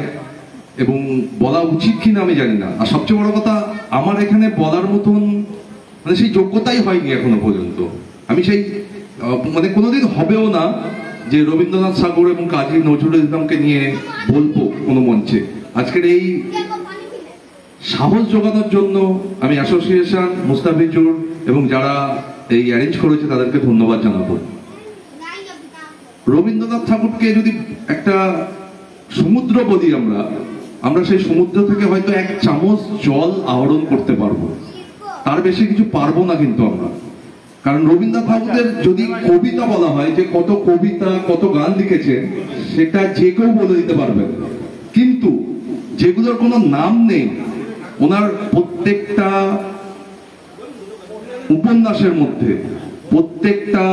এবং বলা উচিত কিনা আমি জানি না। আর সবচেয়ে বড় কথা, আমার এখানে বলার মতন মানে সেই যোগ্যতাই হয়নি এখনো পর্যন্ত। আমি সেই মানে কোনোদিন হবেও না যে রবীন্দ্রনাথ ঠাকুর এবং কাজী নজরুল ইসলামকে নিয়ে বলবো কোনো মঞ্চে। আজকের এই সাহস জোগানোর জন্য আমি অ্যাসোসিয়েশন, মুস্তাফিজুর এবং যারা এই অ্যারেঞ্জ করেছে তাদেরকে ধন্যবাদ জানাবো। রবীন্দ্রনাথ ঠাকুরকে যদি একটা সমুদ্র বলি আমরা সেই সমুদ্র থেকে হয়তো 1 চামচ জল আহরণ করতে পারবো, তার বেশি কিছু পারবো না। কিন্তু আমরা, কারণ রবীন্দ্রনাথ ঠাকুরের যদি কবিতা বলা হয় যে কত কবিতা কত গান লিখেছে, সেটা যে কেউ বলে দিতে পারবে, কিন্তু যেগুলোর কোনো নাম নেই, ওনার প্রত্যেকটা উপন্যাসের মধ্যে, প্রত্যেকটা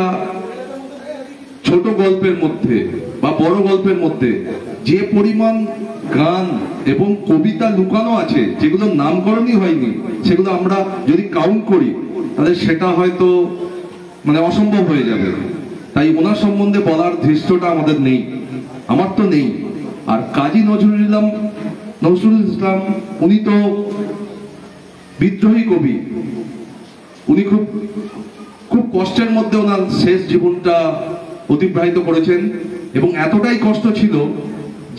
ছোট গল্পের মধ্যে বা বড় গল্পের মধ্যে যে পরিমাণ গান এবং কবিতা লুকানো আছে, যেগুলো নামকরণই হয়নি, সেগুলো আমরা যদি কাউন্ট করি তাহলে সেটা হয়তো মানে অসম্ভব হয়ে যাবে। তাই ওনার সম্বন্ধে বলার ধৃষ্টটা আমাদের নেই, আমার তো নেই। আর কাজী নজরুল ইসলাম উনি তো বিদ্রোহী কবি, উনি খুব খুব কষ্টের মধ্যে ওনার শেষ জীবনটা অতিবাহিত করেছেন। এবং এতটাই কষ্ট ছিল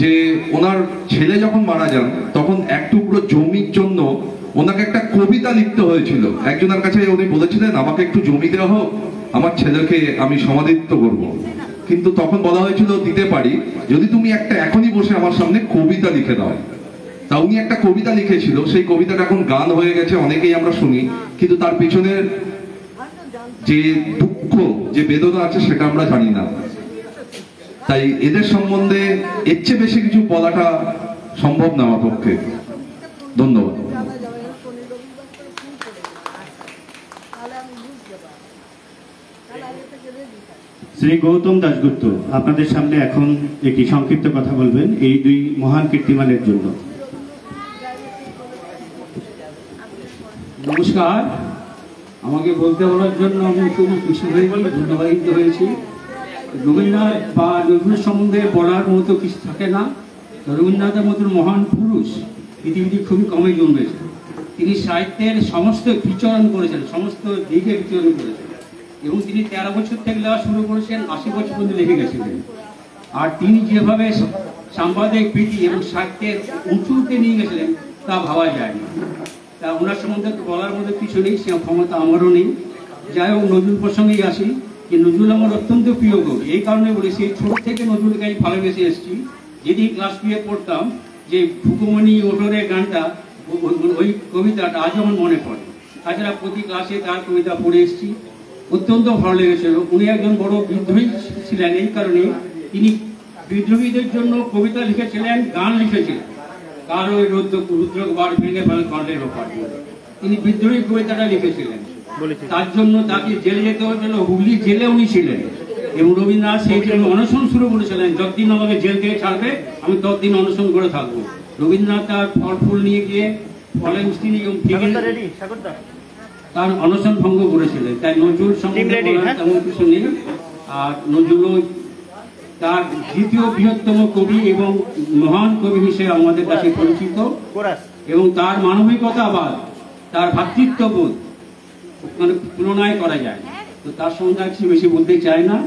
যে ওনার ছেলে যখন মারা যান, তখন 1 টুকরো জমির জন্য ওনাকে একটা কবিতা লিখতে হয়েছিল। একজনের কাছে উনি বলেছিলেন, আমাকে একটু জমি দেওয়া হোক, আমার ছেলেকে আমি সমাধিত্ব করব। কিন্তু তখন বলা হয়েছিল, দিতে পারি যদি তুমি একটা এখনই বসে আমার সামনে কবিতা লিখে দাও। তা উনি একটা কবিতা লিখেছিল, সেই কবিতাটা এখন গান হয়ে গেছে, অনেকেই আমরা শুনি, কিন্তু তার পিছনের যে দুঃখ, যে বেদনা আছে সেটা আমরা জানি না। তাই এদের সম্বন্ধে এর চেয়ে বেশি কিছু বলাটা সম্ভব না আমার পক্ষে। ধন্যবাদ। শ্রী গৌতম দাশগুপ্ত আপনাদের সামনে এখন একটি সংক্ষিপ্ত কথা বলবেন এই দুই মহান কীর্তিমানের জন্য। নমস্কার, আমাকে বলতে বলার জন্য আমি খুব খুশি হয়ে ধন্যবাদিত হয়েছি। রবীন্দ্রনাথ বা নজরুল সম্বন্ধে বলার মতো কিছু থাকে না। রবীন্দ্রনাথের মতন মহান পুরুষ পৃথিবীতে খুবই কমই জন্মেছে। তিনি সাহিত্যের সমস্ত বিচরণ করেছেন, সমস্ত দিকে বিচরণ করেছেন, এবং তিনি 13 বছর থেকে লেখা শুরু করেছেন, 80 বছর পর্যন্ত লিখে গেছিলেন। আর তিনি যেভাবে সাংবাদিক প্রীতি এবং সাহিত্যের উঁচুতে নিয়ে গেছিলেন তা ভাবা যায় না। তা ওনার সম্বন্ধে বলার মধ্যে কিছু নেই, সে ক্ষমতা আমারও নেই। যাই হোক, নজরুল প্রসঙ্গেই আসি। যে নজরুল আমার অত্যন্ত প্রিয় কবি, এই কারণে বলেছি ছোট থেকে নজরুলকে আমি ভালোবেসে এসেছি। যেদিন ক্লাস 2-এ পড়তাম, যে ফুকুমণি ওঠরের গানটা, ওই কবিতাটা আজও আমার মনে পড়ে। তাছাড়া প্রতি ক্লাসে তার কবিতা পড়ে এসেছি, অত্যন্ত ভালো লেগেছিল। উনি একজন বড় বিদ্রোহী ছিলেন, এই কারণে তিনি বিদ্রোহীদের জন্য কবিতা লিখেছিলেন, গান লিখেছিলেন। কার ওই রুদ্রবার ভেঙে ফেলে কর্ণের ওপর, তিনি বিদ্রোহী কবিতাটা লিখেছিলেন। তার জন্য তাকে জেলে যেতে হয়েছিল, হুগলি জেলে উনি ছিলেন। এবং রবীন্দ্রনাথ সেই জন্য অনশন শুরু করেছিলেন, যতদিন আমাকে জেল থেকে ছাড়বে আমি ততদিন অনশন করে থাকবো। রবীন্দ্রনাথ তার ফল ফুল নিয়ে গিয়ে ফলে মিষ্টি এবং তার অনশন ভঙ্গ করেছিলেন। তাই নজরুল সম্বন্ধে তেমন কিছু নেই। আর নজরুল তার দ্বিতীয় বৃহত্তম কবি এবং মহান কবি হিসেবে আমাদের কাছে পরিচিত, এবং তার মানবিকতাবাদ, তার ভ্রাতৃত্ববোধ মানে তুলনায় করা যায় না। তো তার সম্বন্ধে কিছু বেশি বলতে চাই না।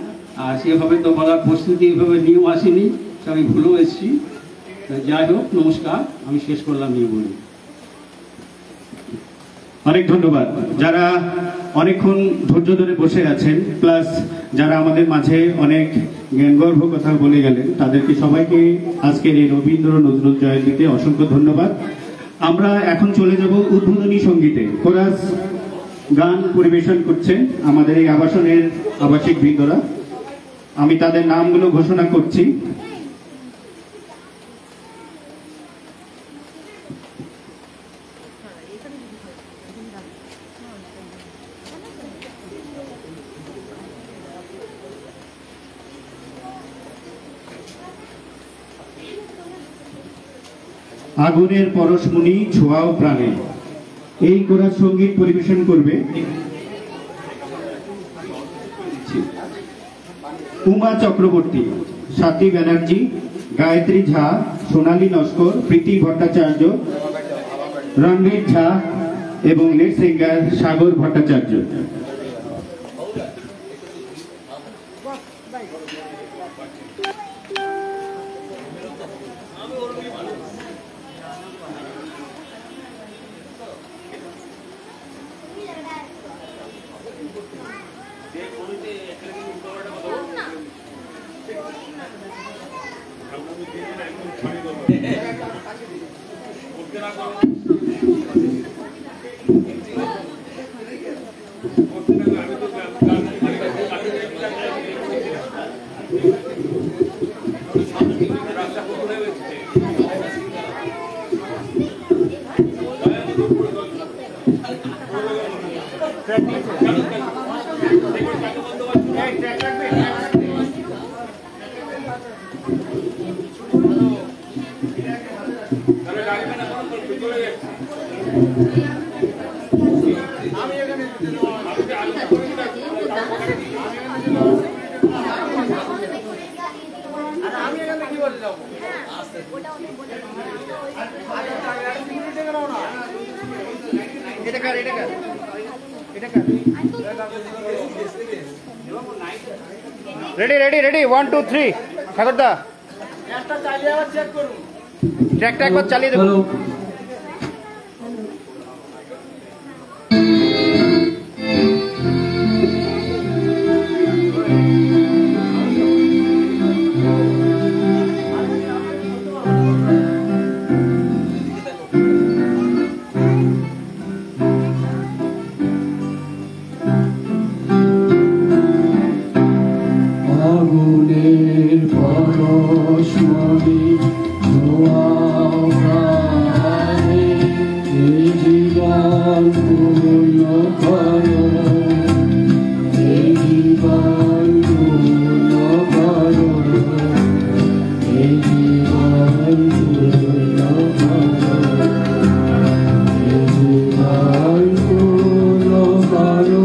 আর সেভাবে তো বলার প্রস্তুতি এভাবে নিয়ম আসেনি, আমি ভুলেও এসেছি। যাই হোক, নমস্কার, আমি শেষ করলাম নিয়ে বলি। অনেক ধন্যবাদ। যারা অনেকক্ষণ ধৈর্য ধরে বসে আছেন, প্লাস যারা আমাদের মাঝে অনেক জ্ঞানগর্ভ কথা বলে গেলেন, তাদেরকে সবাইকে আজকের এই রবীন্দ্র নজরুল জয়ন্তীতে অসংখ্য ধন্যবাদ। আমরা এখন চলে যাব উদ্বোধনী সঙ্গীতে। কোরাস গান পরিবেশন করছেন আমাদের এই আবাসনের আবাসিক বৃন্দরা। আমি তাদের নামগুলো ঘোষণা করছি। আগুনের পরশমণি ছোঁয়াও প্রাণে, এই কোরাস সঙ্গীত পরিবেশন করবে উমা চক্রবর্তী, স্বাতী ব্যানার্জি, গায়ত্রী ঝা, সোনালী নস্কর, প্রীতি ভট্টাচার্য, রণবীর ঝা এবং lead singer Sagar Bhattacharya. Ready ready ready 1 2 3 ঠাকুরদা ট্র্যাকটা একবার চালিয়ে দেবো। আগুনের পরশমণি ধোঁয়াও প্রাণে এই জীবন পূর্ণ করো, এই জীবন পূর্ণ করো, এই জীবন পূর্ণ করো, এই জীবন পূর্ণ করো।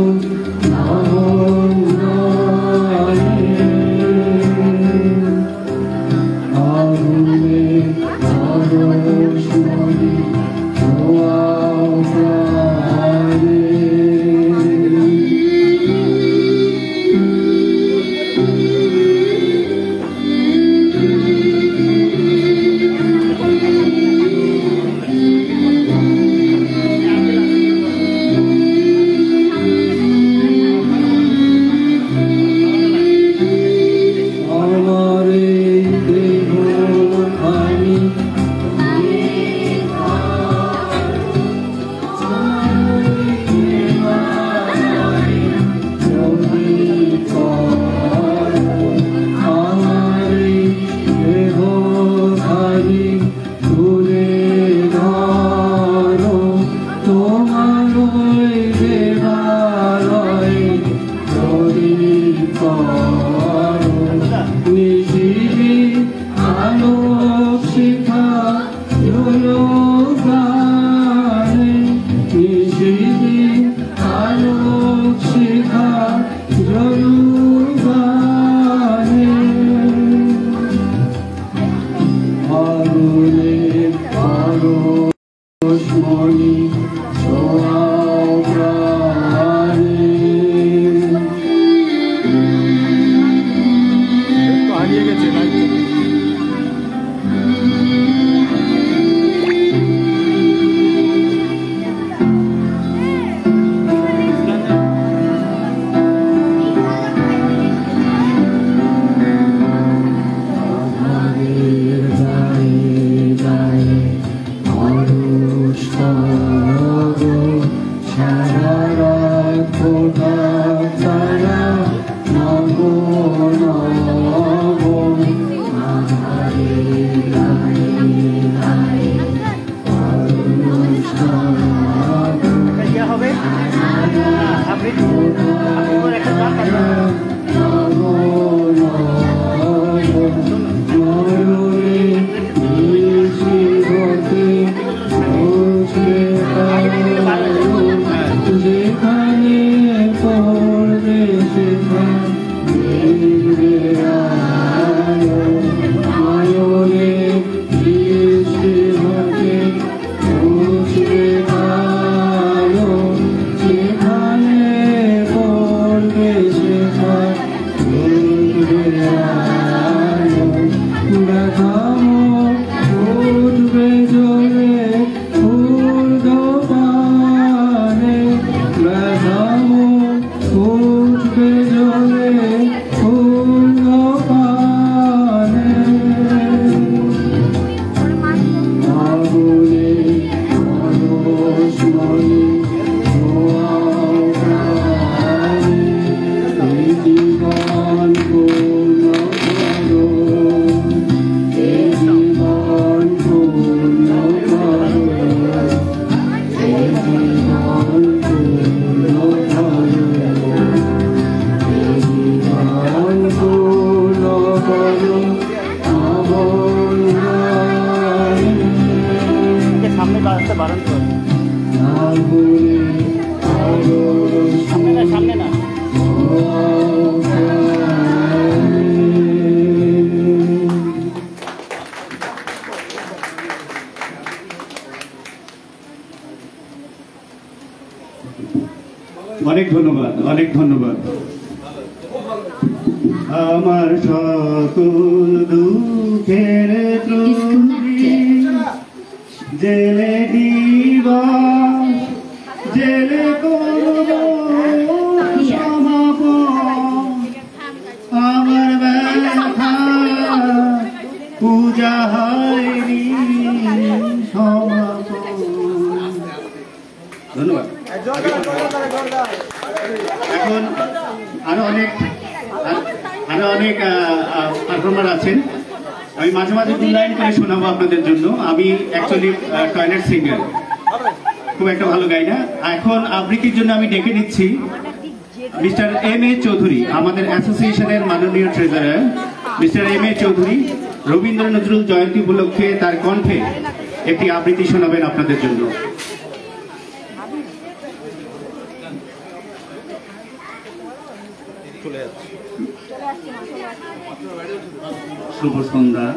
অনেক ধন্যবাদ, অনেক ধন্যবাদ। আমার সকল দুঃখের জেলে দিবস জেলে করব সমাপন, আমার ব্যথা পূজা হয়নি সমাপন। ধন্যবাদ। এখন আরো অনেক অনেক পারফর্মার আছেন, আমি মাঝে মাঝে 2 লাইন করে শোনাবো আপনাদের জন্য। আমি অ্যাকচুয়ালি টয়লেট সিঙ্গার, খুব একটা ভালো গাই না। এখন আবৃত্তির জন্য আমি ডেকে নিচ্ছি মিস্টার M.A. চৌধুরী, আমাদের অ্যাসোসিয়েশনের মাননীয় treasurer mister M.A. Chowdhury Rabindra Nazrul Jayanti উপলক্ষে তার কণ্ঠে একটি আবৃত্তি শোনাবেন আপনাদের জন্য। শুভ সন্ধ্যা।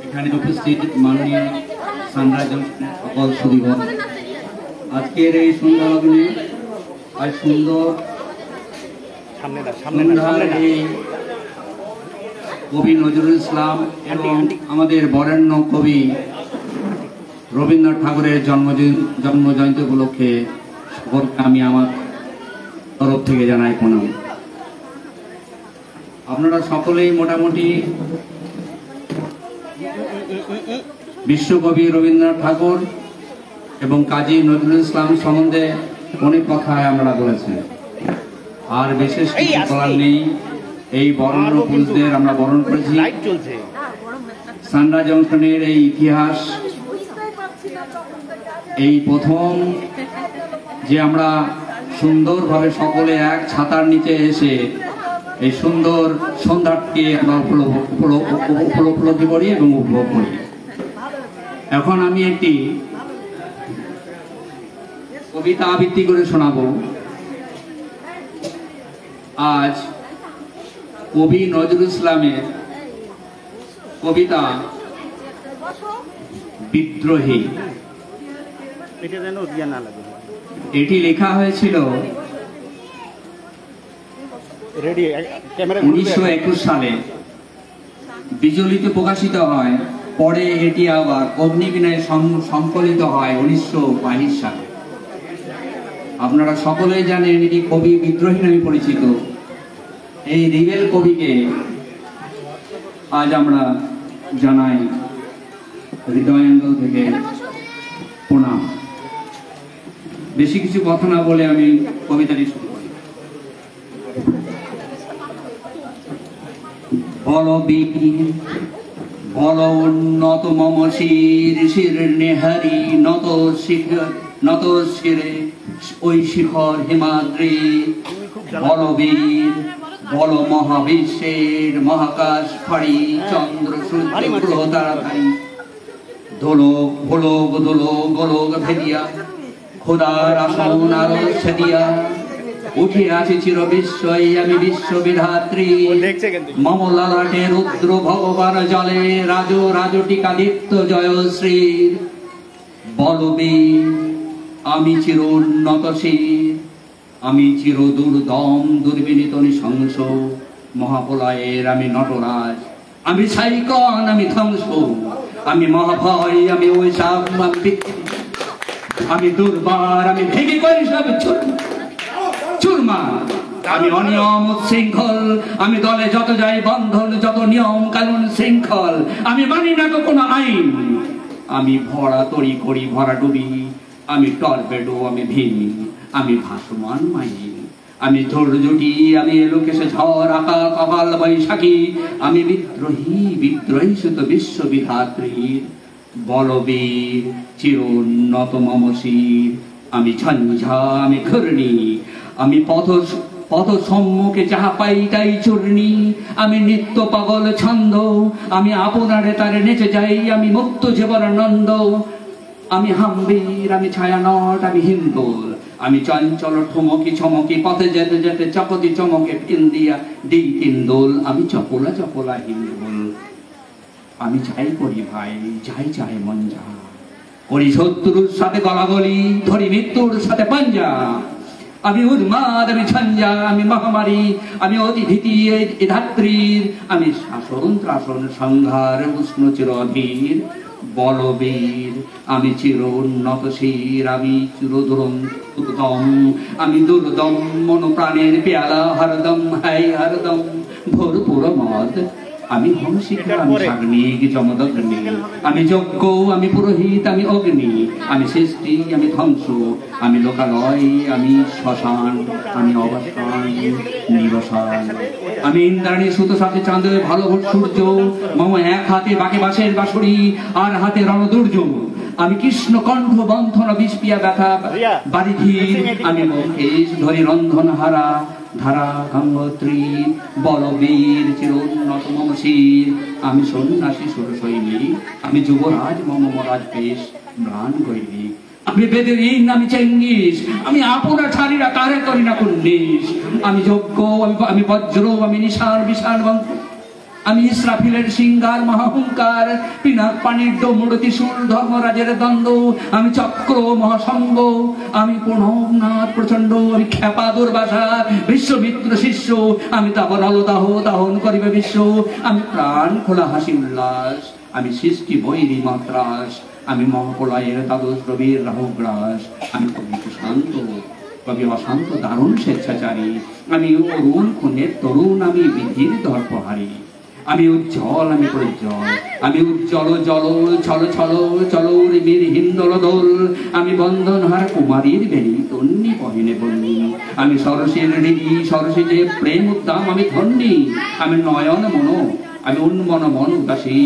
এখানে উপস্থিত মাননীয় সানরাইজ সকল সুধীগণ, আজকের এই সন্ধ্যা লগ্নে আজ সুন্দর সন্ধ্যার এই কবি নজরুল ইসলাম এবং আমাদের বরেণ্য কবি রবীন্দ্রনাথ ঠাকুরের জন্মজয়ন্তী উপলক্ষে সকলকে আমি আমার তরফ থেকে জানাই প্রণাম। আপনারা সকলেই মোটামুটি বিশ্বকবি রবীন্দ্রনাথ ঠাকুর এবং কাজী নজরুল ইসলাম সম্বন্ধে অনেক কথায় আমরা বলেছি, আর বিশেষ কিছু বলার নেই। এই বরেণ্য পুরুষদের আমরা বরণ করেছি। সানরাইজ জংশনের এই ইতিহাস, এই প্রথম যে আমরা সুন্দরভাবে সকলে এক ছাতার নিচে এসে এই সুন্দর সন্ধ্যাকে আমরা উপলব্ধি করি এবং উপভোগ করি। এখন আমি একটি কবিতা আবৃত্তি করে শোনাবো। আজ কবি নজরুল ইসলামের কবিতা বিদ্রোহী, এটি লেখা হয়েছিল 1921 সালে, বিজলিতে প্রকাশিত হয়। পরে এটি আবার অগ্নিবীণায় সংকলিত হয় 1922 সালে। আপনারা সকলেই জানেন এটি কবি বিদ্রোহী নামে পরিচিত। এই রিবেল কবিকে আজ আমরা জানাই হৃদয়াঙ্গল থেকে প্রণাম। বেশি কিছু কথা না বলে আমি কবিতাটি শুরু করি। বল বীর বল উন্নত মম শির শির নেহারি নত শিরে ওই শিখর হিমাদ্রি। বল বীর বল মহাবিশ্বের মহাকাশ ফাড়ি চন্দ্র সূর্য গ্রহ তারাতারি। দোলক ভোলক দোলক গোলক ভেদিয়া খোদার আসন আলো ছেদিয়া উঠে আছে চির বিশ্বই আমি বিশ্ব বিধাত্রী। মম লালাটে রুদ্র ভগবান জলে রাজ রাজটিকাদিত্য জয়শ্রীর। বলবীর আমি চির উন্নতশীর, আমি চির দুর্দম দুর্বিনীত নৃশংস। মহাপলয়ের আমি নটরাজ, আমি সাইকন আমি ধ্বংস। আমি মহাভয় আমি ঐশাব আমি দুর্বার আমি ভেঙে করি সব চুরমা। আমি অনিয়ম উচ্ছৃঙ্খল, আমি দলে যত যাই বন্ধন যত নিয়ম কানুন শৃঙ্খল। আমি মানি না কোনো আইন, আমি ভরা তরি করি ভরা ডুবি। আমি টর্পেডো আমি ভীমি, আমি ভাসমান মাইন। আমি ঝড়-ঝুটি আমি এলোকেশে ঝড় আকা কপাল বৈশাখী। আমি বিদ্রোহী বিদ্রোহী সুত বিশ্ববিধাত্রীর। বলবীর চির উন্নত মম শির, আমি ঝঞ্ঝা আমি ঘূর্ণি। আমি পথ সম্মুখে যাহা পাই তাই চূর্ণি। আমি নিত্য পাগল ছন্দ, আমি আপনারে তারে নেচে যাই। আমি মুক্ত জীবন আনন্দ, আমি হাম্বির আমি ছায়ানট আমি হিন্দোল। আমি চঞ্চল ঠুমকি ছমকি পথে যেতে যেতে চকতি চমকে ইন্দিয়া দিই তিন্দোল। আমি চপলা চপলা হিন্দোল, আমি যাই করি ভাই যাই চাই মন যা। করি শত্রুর সাথে গলাগলি, ধরি মৃত্যুর সাথে পাঞ্জা। আমি উন্মাদ আমি ঝঞ্ঝা আমি মহামারী, আমি অতি ভীতি এ ধাত্রীর। আমি শাসন ত্রাসন সংহার উষ্ণ চিরধীর। বলবীর আমি চির উন্নতশীর, আমি চির দুর্দম আমি দুর্দম। মন প্রাণের পেয়ালা হরদম হাই হরদম ভরপুর মদ। আমি হংসিকা, আমি সাগ্নিক যমদগ্নি, আমি যজ্ঞ, আমি পুরোহিত, আমি অগ্নি, আমি সৃষ্টি, আমি ধ্বংস, আমি লোকালয়, আমি শ্মশান, আমি অবসান, নিরসান, আমি ইন্দ্রাণী সুতো সাথে চাঁদ, ভালো ভোট সূর্য, মম এক হাতে বাঁকে বাঁশের বাঁশরি, আর হাতে রণদুর্য, আমি কৃষ্ণ কণ্ঠ বন্ধন বিষপিয়া ব্যথা বারিধীর, আমি মহেশ ধরি রন্ধন হারা ধারা গঙ্গোত্রী বলবীর চিরোন্নত মম শির, আমি সন্ন্যাসী সুরসৈনী, আমি যুবরাজ মম মরাজ বেশ ম্লান গৈরিক, আমি বেদেরিন, আমি চেঙ্গিস, আমি আপনা ছাড়িরা কারে করি না কুন্নিস, আমি যজ্ঞ, আমি বজ্র, আমি নিশার বিশাল, আমি ইসরাফিলের সিংহার মহাহংকার, পিনাক পানির ডমরু ত্রিশূল ধর্মরাজের দ্বন্দ্ব, আমি চক্র মহাসঙ্গ, আমি প্রণবনাথ প্রচন্ড, আমি খ্যাপা দুর্বাসা বিশ্বমিত্র শিষ্য, আমি তাপন অলদাহ দাহন করিবে বিশ্ব, আমি প্রাণ খোলা হাসি উল্লাস, আমি সৃষ্টি বৈরী মাত্রাস, আমি মহাপ্রলয়ের দ্বাদশ রবির রাহুগ্রাস, আমি কবি শান্ত, কবি অশান্ত দারুণ স্বেচ্ছাচারী, আমি অরুণ খুনের তরুণ, আমি বিধির দর্পহারী, আমি উজ্জ্বল, আমি প্রজ্জ্বল, আমি উজ্জ্বল জল ছল ছল চলোর বীর হিন্দল দোল, আমি বন্ধন হার কুমারীর বেলি তন্নি পহিনে বন্নি, আমি সরসের হৃদি সরসে যে প্রেম উদ্দাম, আমি ধন্যী, আমি নয়ন মন, আমি উন্মন মন উদাসী,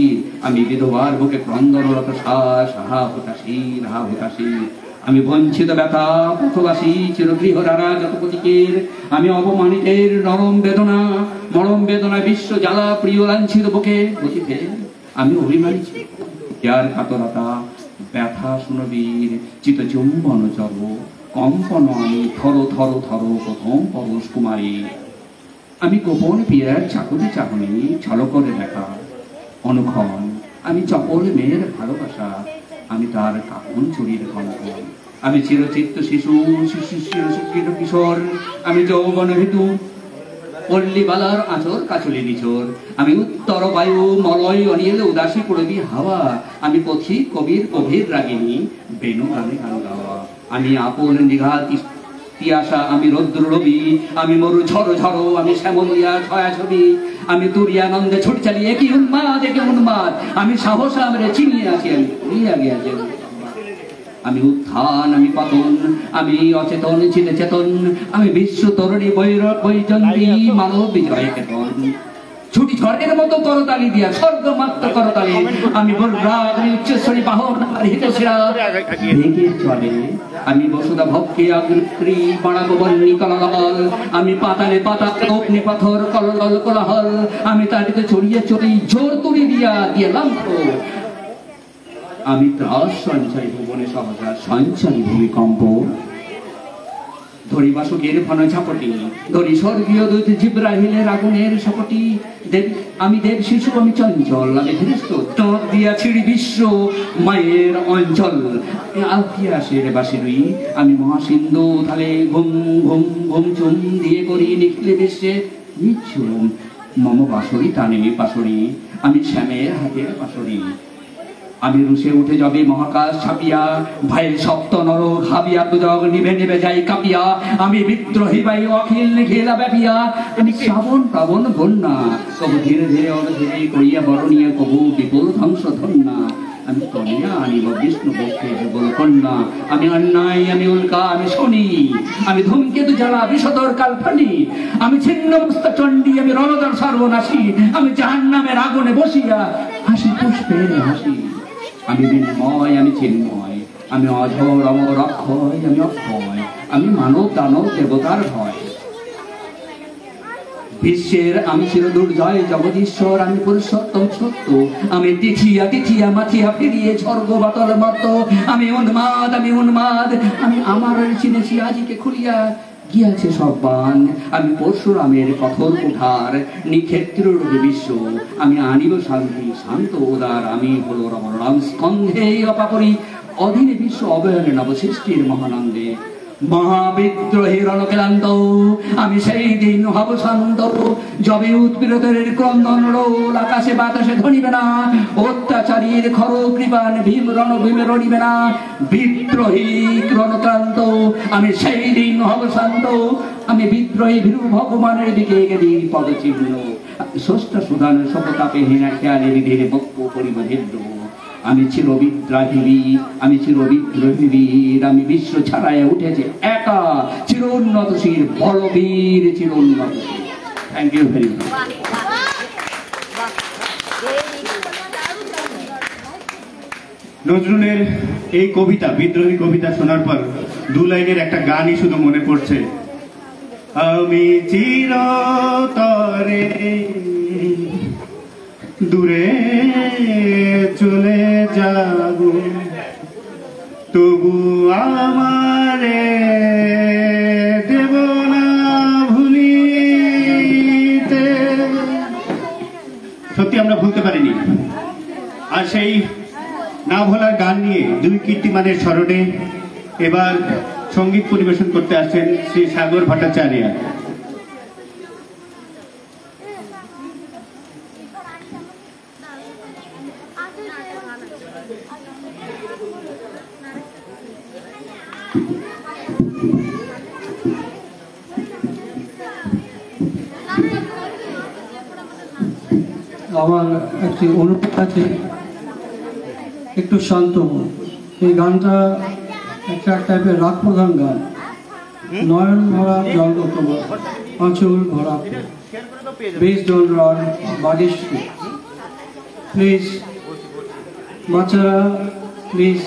আমি বিধবার বুকে ক্রন্দনরত সাহা হতাশী রাহা হতাশী, আমি বঞ্চিত ব্যথা পথবাসী চিরগৃহরারা যতপতিকের, আমি অবমানিতের নরম বেদনা মরম বেদনা বিশ্ব জ্বালা প্রিয় লাঞ্ছিত বুকে গতিতে, আমি অভিমানী যার কাতরতা ব্যথা শুনবীর চিত চুম্বন চর্ব কম্পন, আমি থর থর থর প্রথম পরশ কুমারী, আমি গোপন পিয়ার চাকুরি চাহনি ছল করে দেখা অনুক্ষণ, আমি চপল মেয়ের ভালোবাসা, আমি তার কাপন চুরির কঙ্কন, আমি চিরচিত্ত শিশু শিশু চির কিশোর, আমি যৌবন হেতু পল্লীবালার আঁচর কাচলি নিচর, আমি উত্তর বায়ু মলয় অনিল উদাসী পড়বি হাওয়া, আমি পথি কবির গভীর রাগিনী বেনু গানে গান গাওয়া, আমি আপন নিঘাত তিয়াসা, আমি রৌদ্র রবি, আমি মরু ঝড় ঝড়, আমি শ্যামলিয়া ছায়াছবি, আমি তুরিয়ানন্দে ছুট চালিয়ে কি উন্মাদ একে উন্মাদ, আমি সাহস আমরে চিনিয়ে আছি, আমি উড়িয়া গিয়াছে, আমি উত্থান, আমি পতন, আমি অচেতন চিতে চেতন, আমি বিশ্ব তরণী বৈরব বৈজন্তী মানব বিজয় কেতন, ছুটি ঝড়ের মতো করতালি দিয়া স্বর্গমাত্র করতালি, আমি বলরাগ, আমি উচ্চস্বরী বাহন আর হিতশিরা ভেগে চলে, আমি বসুধা ভক্তি অগ্নি পাড়াব বন্যী কলহল, আমি পাতালে পাতা অগ্নি পাথর কলল কোলাহল, আমি তাটিতে চড়িয়ে চড়ি জোর তুড়ি দিয়া দিয়ে লঙ্ঘ, আমি ত্রাস সঞ্চারী ভুবনে সহজা সঞ্চারী ভূমিকম্প, ধরি বাসুকের ঘন ঝাপটি, ধরি স্বর্গীয় দূত জিব্রাহিলের আগুনের শপটি, আমি দেব শিশু, আমি চঞ্চল, আমি ধৃষ্ট তোর দিয়া ছিড়ি বিশ্ব মায়ের অঞ্চল, আফিয়াসের বাসিরুই, আমি মহাসিন্ধু ধালে ঘুম ঘুম ঘুম চুম দিয়ে করি নিখিলে বিশ্বে নিচ্ছুম, মম বাসরি টানে বাসরি, আমি শ্যামের হাতের বাসরি, আমি রুশে উঠে যাবে মহাকাশ ছাপিয়া, ভাইয়ের সপ্ত নর হাবিয়া দুজগ নিভে নিভে যাই কাঁপিয়া, আমি বিদ্রোহী বাই অখিল নিখিলা ব্যাপিয়া, আমি শ্রাবণ প্রাবণ বন্যা, কবু ধীরে ধীরে অধীরে করিয়া বরণীয় কবু বিপুল ধ্বংস ধন্যা, আমি কন্যা আনিব বিষ্ণু পক্ষে যুগল কন্যা, আমি অন্যায়, আমি উল্কা, আমি শনি, আমি ধূমকেতু জ্বালা বিষধর কালফানি, আমি ছিন্ন মস্ত চণ্ডী, আমি রণধর সর্বনাশী, আমি জাহান্নামের আগুনে বসিয়া হাসি পুষ্পের হাসি, আমি বিনিময়, আমি চিন্ময়, আমি অঝর অমর অক্ষয়, আমি অক্ষয়, আমি মানব দানব দেবতার ভয়, বিশ্বের আমি চির দুর্জয় জগদীশ্বর, আমি পুরুষোত্তম সত্য, আমি তিথিয়া তিথিয়া মাথিয়া ফিরিয়ে স্বর্গ বাতল মত, আমি উন্মাদ, আমি উন্মাদ, আমি আমার চিনেছি আজিকে খুলিয়া গিয়াছে সব বান, আমি পরশুরামের কঠোর কুঠার নিক্ষেত্র বিশ্ব, আমি আনিব শান্তি শান্ত উদার, আমি হল রমরাম স্কন্ধে অপাপরি অধীনে বিশ্ব অবয়নে নবসৃষ্টির মহানন্দে, মহাবিদ্রোহী রণক্লান্ত, আমি সেই দিন হব শান্ত, যবে উৎপীড়িতের ক্রন্দন রোল আকাশে বাতাসে ধরিবে না, অত্যাচারীর খর কৃপান ভীম রণভীমে রণিবে না, বিদ্রোহী রণক্লান্ত, আমি সেই দিন হব শান্ত, আমি বিদ্রোহী ভীরু ভগবানের দিকে গেলি পদচিহ্ন, ষষ্ঠ সুধান শপতাপে হীনা খেয়ালে বিধেরে বক্ষ পরিবধেদ্র আমি চিরবিদ্রোহীর আমি বিশ্ব ছাড়ায় উঠেছে একা চিরোন্নতশীল বলবীর চিরোন্নতশীল। Thank you very much. নজরুলের এই কবিতা, বিদ্রোহী কবিতা শোনার পর দু লাইনের একটা গানই শুধু মনে পড়ছে। আমি চিরতরে দূরে চলে যাব, তবু আমারে দেব না ভুলিতে। সত্যি আমরা ভুলতে পারিনি। আর সেই না ভোলার গান নিয়ে দুই কীর্তিমানের স্মরণে এবার সঙ্গীত পরিবেশন করতে আসছেন শ্রী সাগর ভট্টাচার্য। আমার একটি অনুভূতি আছে, একটু শান্ত মন। এই গানটা একটা টাইপের রাগ প্রধান গান। নয়ন ভরা জল তোমার আঁচল ভরা, based on run Bageshwari. Please বাচ্চারা প্লিজ।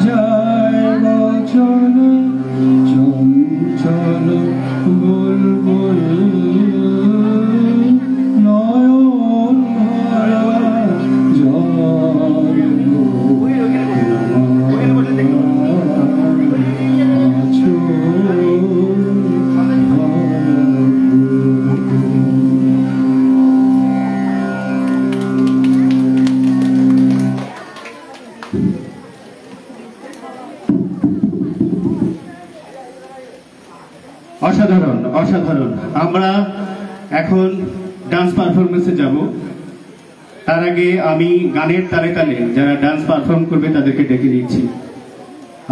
যায় বচনে অসাধারণ অসাধারণ। আমরা এখন ডান্স পারফরমেন্সে যাব। তার আগে আমি গানের তালে তালে যারা ডান্স পারফর্ম করবে তাদেরকে ডেকে দিচ্ছি।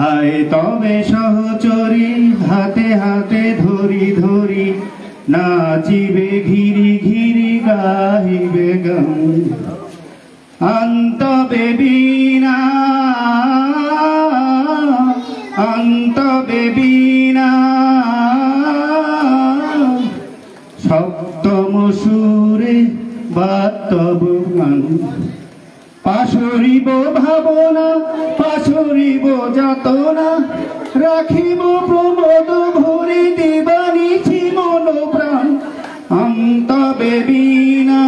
আয় তবে সহচরী হাতে হাতে ধরি ধরি নাচিবে ঘিরি ঘিরি গাহিবে গান অন্তবে বীণা অন্তবে বীণা সপ্তম সুরে বাতব গান পাশরিব ভাবনা পাশরিব যাতনা রাখিব প্রমোদ ভরি দিবানিছি মন প্রাণ অন্তবে বীণা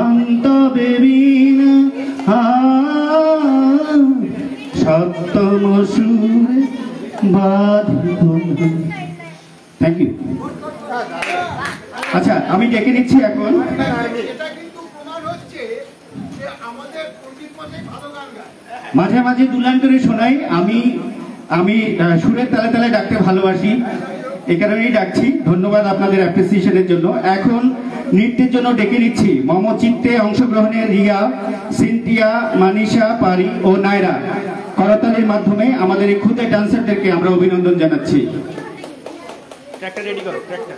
অন্তবে বীণা সপ্তম সুরে বাধিব। Thank you. আচ্ছা আমি ডেকে নিচ্ছি এখন। মাঝে মাঝে দুলান করে শোনাই। আমি সুরের তালে তালে ডাকতে ভালোবাসি, এই কারণেই ডাকছি। ধন্যবাদ আপনাদের অ্যাপ্রিসিয়েশনের জন্য। এখন নৃত্যের জন্য ডেকে নিচ্ছি মম চিত্তে অংশগ্রহণের রিয়া, সিনথিয়া, মানিশা, পারি ও নায়রা। করতালির মাধ্যমে আমাদের এই খুদে ডান্সারদেরকে আমরা অভিনন্দন জানাচ্ছি। ট্র্যাকটা রেডি করো, ট্র্যাকটা।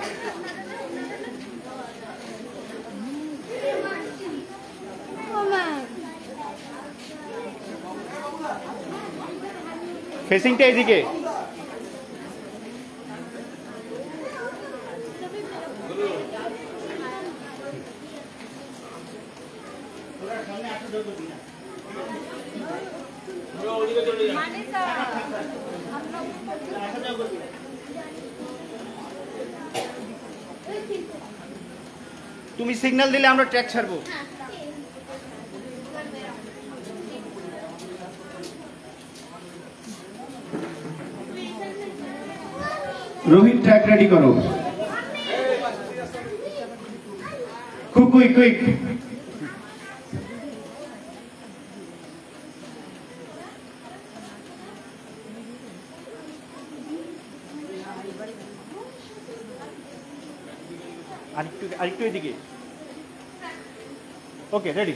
ফেসিংটা এদিকে। তুমি সিগন্যাল দিলে আমরা ট্র্যাক ছাড়বো। রোহিত ট্র্যাক রেডি করো। Quick quick quick. আরেকটু এদিকে। Okay ready.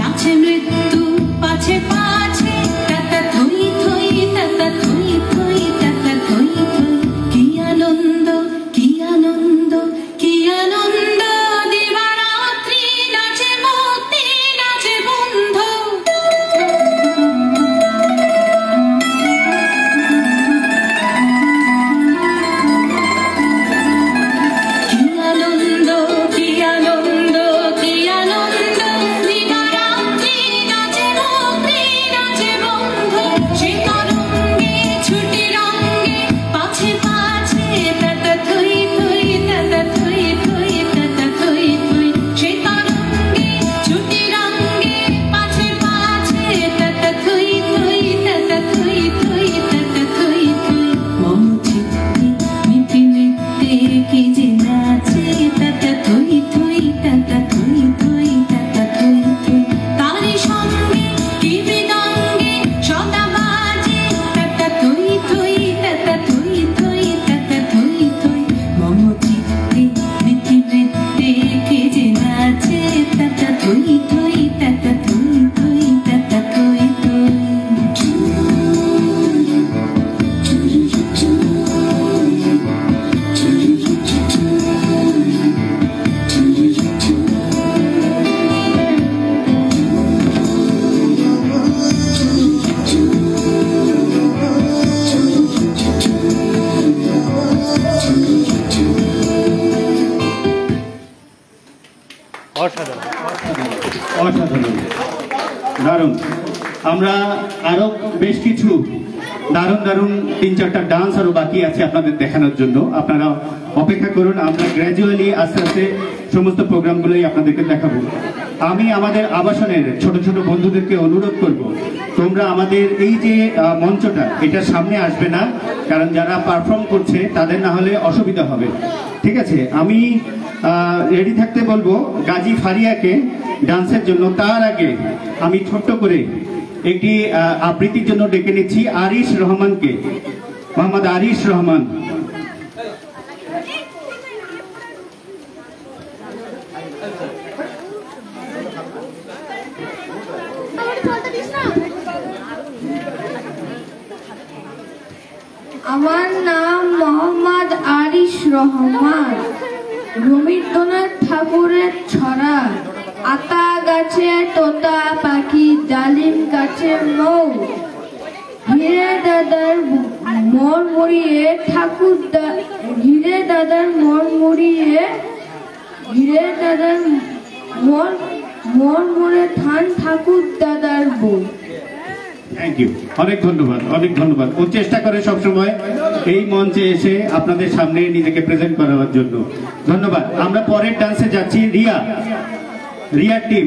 নাচে মৃত্যু পাছে দারুণ। আমরা আরো বেশ কিছু দারুণ দারুণ 3-4টা ডান্স আরো বাকি আছে আপনাদের দেখানোর জন্য। আপনারা অপেক্ষা করুন, আমরা গ্র্যাজুয়ালি আস্তে আস্তে সমস্ত প্রোগ্রামগুলোই আপনাদেরকে দেখাবো। আমি আমাদের আবাসনের ছোট ছোট বন্ধুদেরকে অনুরোধ করব, তোমরা আমাদের এই যে মঞ্চটা এটার সামনে আসবে না, কারণ যারা পারফর্ম করছে তাদের না হলে অসুবিধা হবে, ঠিক আছে? আমি রেডি থাকতে বলবো গাজী ফারিয়াকে ডান্সের জন্য। তার আগে আমি ছোট্ট করে একটি আবৃত্তির জন্য ডেকে নিচ্ছি আরিশ রহমানকে, মোহাম্মদ আরিশ রহমান। আমার নাম মোহাম্মদ আরিশ রহমান। রবীন্দ্রনাথ ঠাকুরের ছড়া, আতা গাছে তোতা পাখি, ডালিম গাছে মৌ, হিরে দাদার মন মুড়িয়ে ঠাকুর হিরে দাদার মন মুড়িয়ে হিরে দাদার মন মুড়ে ধান ঠাকুর দাদার বউ। থ্যাংক ইউ, অনেক ধন্যবাদ, অনেক ধন্যবাদ। ও চেষ্টা করে সবসময় এই মঞ্চে এসে আপনাদের সামনে নিজেকে প্রেজেন্ট করার জন্য। ধন্যবাদ। আমরা পরের ডান্সে যাচ্ছি রিয়া টিম।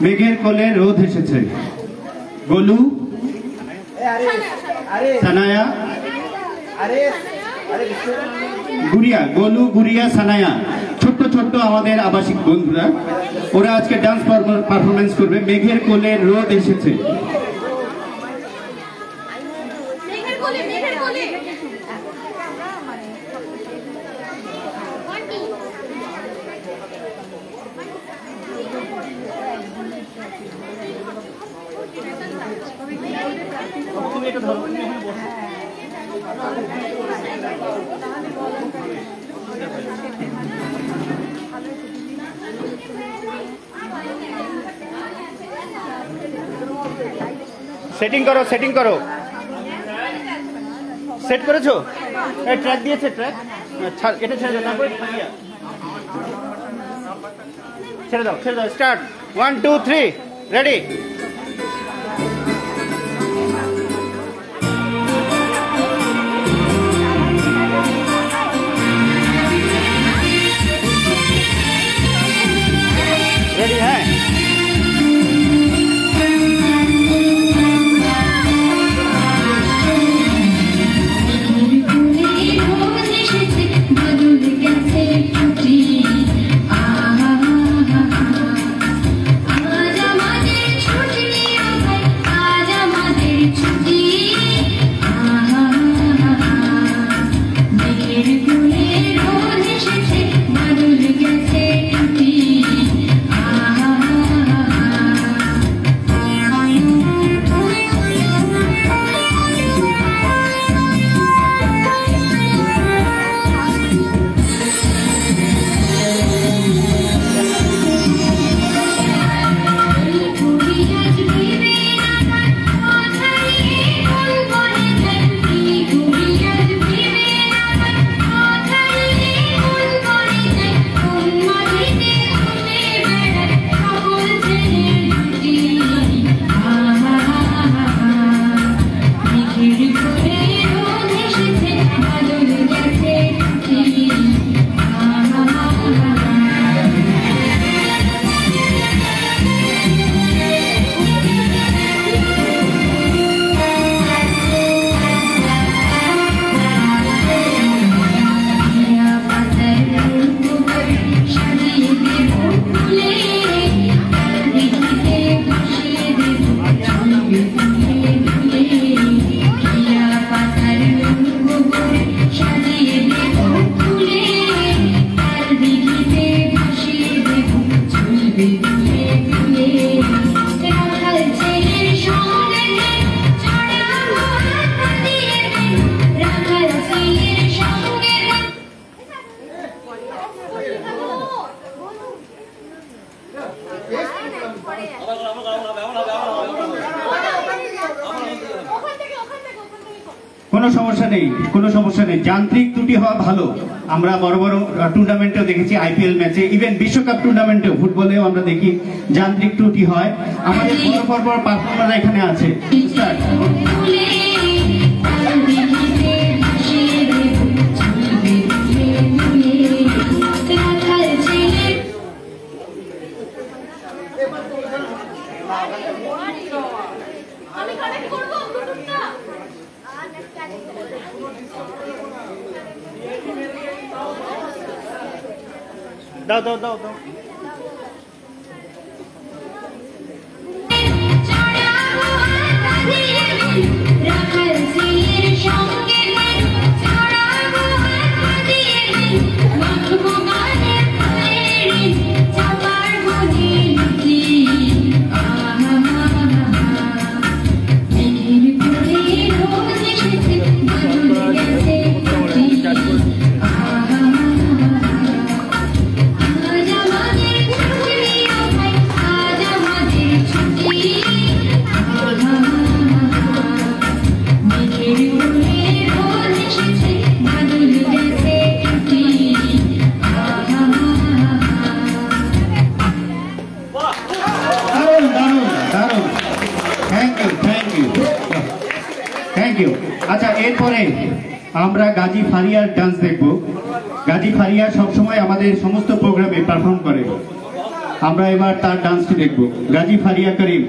মেঘের কোলে রোদ এসেছে, গোলু, সানায়া, গুড়িয়া, গোলু, গুড়িয়া, সানায়া, ছোট্ট ছোট্ট আমাদের আবাসিক বন্ধুরা, ওরা আজকে ডান্স পারফরমেন্স করবে। মেঘের কোলে রোদ এসেছে। সেটিং করো, সেটিং করো। সেট করেছো? এই ট্র্যাক দিয়েছে, ট্র্যাক এটা ছেড়ে দাও, তারপরে ছেড়ে দাও, ছেড়ে দাও। Start, 1 2 3 ready. রেডি? হ্যাঁ। আজ আমাদের ছুটি কোনো সমস্যা নেই, কোনো সমস্যা নেই। যান্ত্রিক ত্রুটি হওয়া ভালো। আমরা বড় বড় টুর্নামেন্টেও দেখেছি, আইপিএল ম্যাচে, ইভেন বিশ্বকাপ টুর্নামেন্টেও, ফুটবলেও আমরা দেখি যান্ত্রিক ত্রুটি হয়। আমাদের বড় বড় পারফর্মাররা এখানে আছে। আমি কানেক্ট করব ব্লুটুথটা। দাও দাও দাও দাও। আচ্ছা, এরপরে আমরা গাজী ফারিয়ার ডান্স দেখব। গাজী ফারিয়া সবসময় আমাদের সমস্ত প্রোগ্রামে পারফর্ম করে। আমরা এবার তার ডান্সটি দেখব। গাজী ফারিয়া করিম।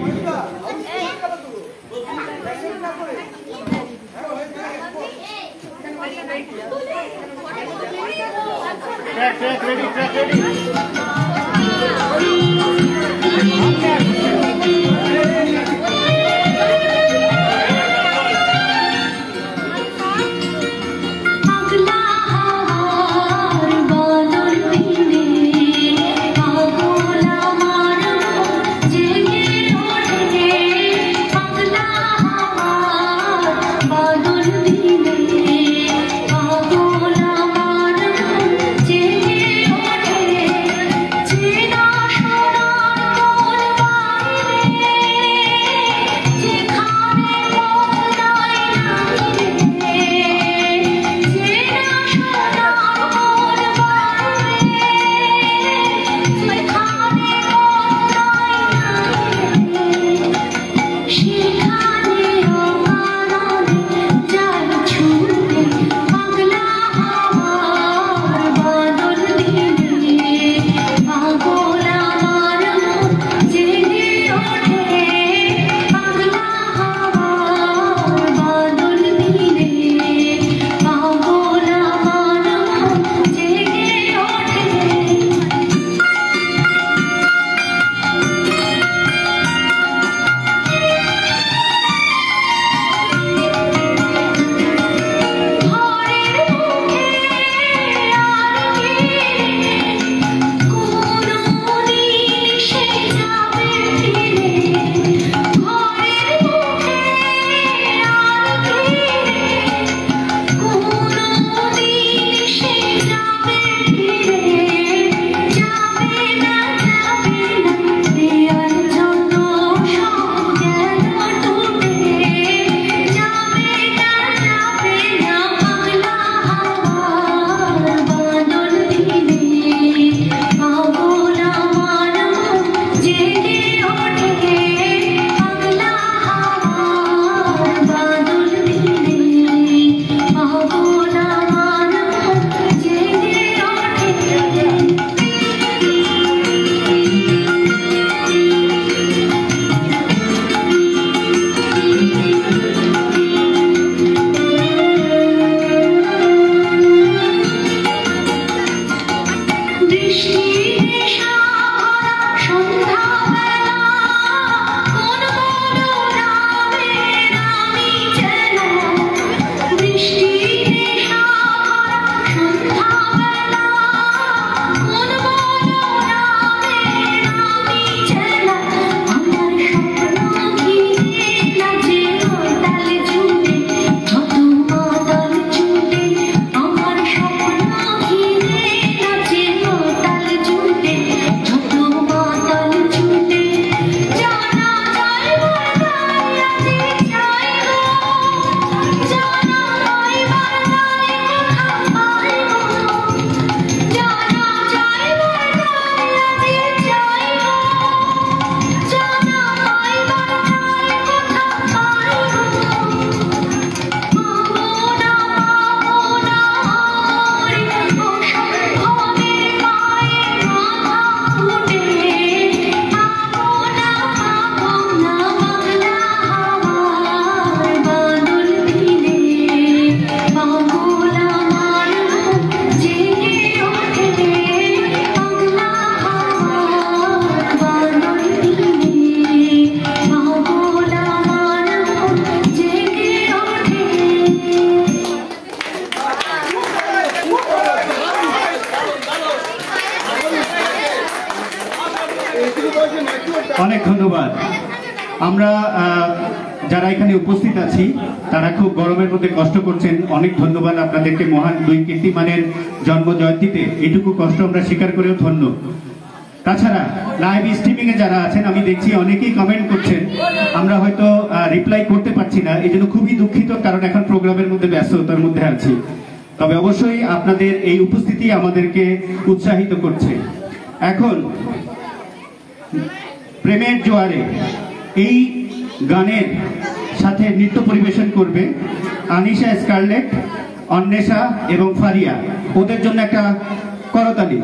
অনেক ধন্যবাদ। আমরা যারা এখানে উপস্থিত আছি তারা খুব গরমের মধ্যে কষ্ট করছেন, অনেক ধন্যবাদ আপনাদেরকে। মহান দুই কীর্তিমানের জন্ম জয়ন্তীতে এটুকু কষ্ট আমরা স্বীকার করেও ধন্য। তাছাড়া লাইভ স্ট্রিমিং এ যারা আছেন আমি দেখছি অনেকেই কমেন্ট করছেন, আমরা হয়তো রিপ্লাই করতে পারছি না, এই জন্য খুবই দুঃখিত, কারণ এখন প্রোগ্রামের মধ্যে ব্যস্ততার মধ্যে আছি। তবে অবশ্যই আপনাদের এই উপস্থিতি আমাদেরকে উৎসাহিত করছে। এখন প্রেমের জোয়ারে এই গানের সাথে নৃত্য পরিবেশন করবে আনিশা, স্কারলেট, অন্বেষা এবং ফারিয়া। ওদের জন্য একটা করতালি।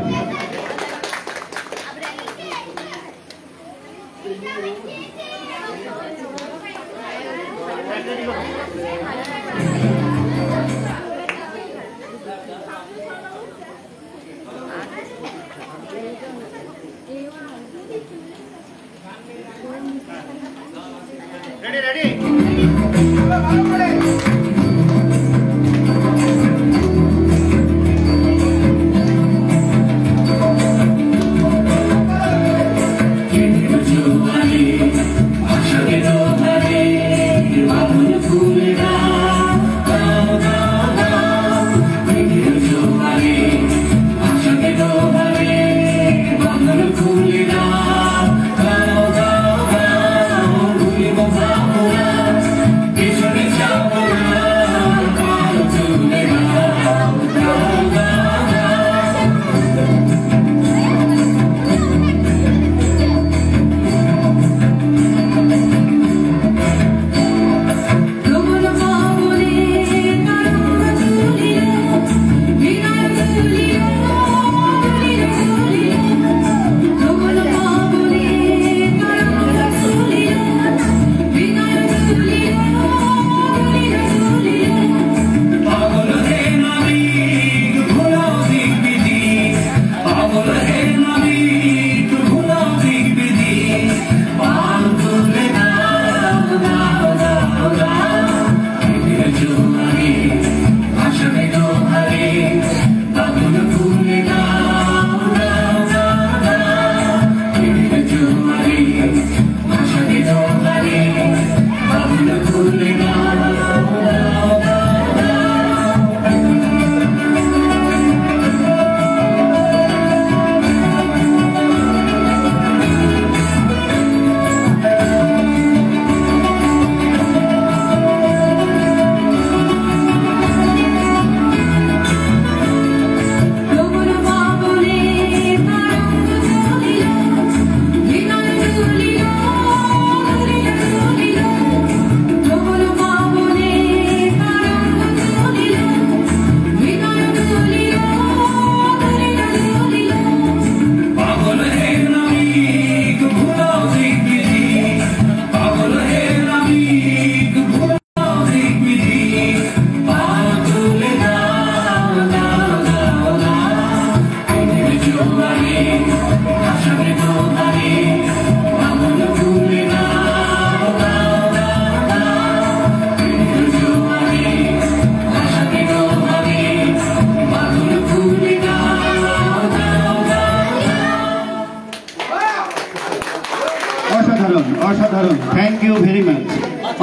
অসাধারণ, থ্যাংক ইউ ভেরি মাচ,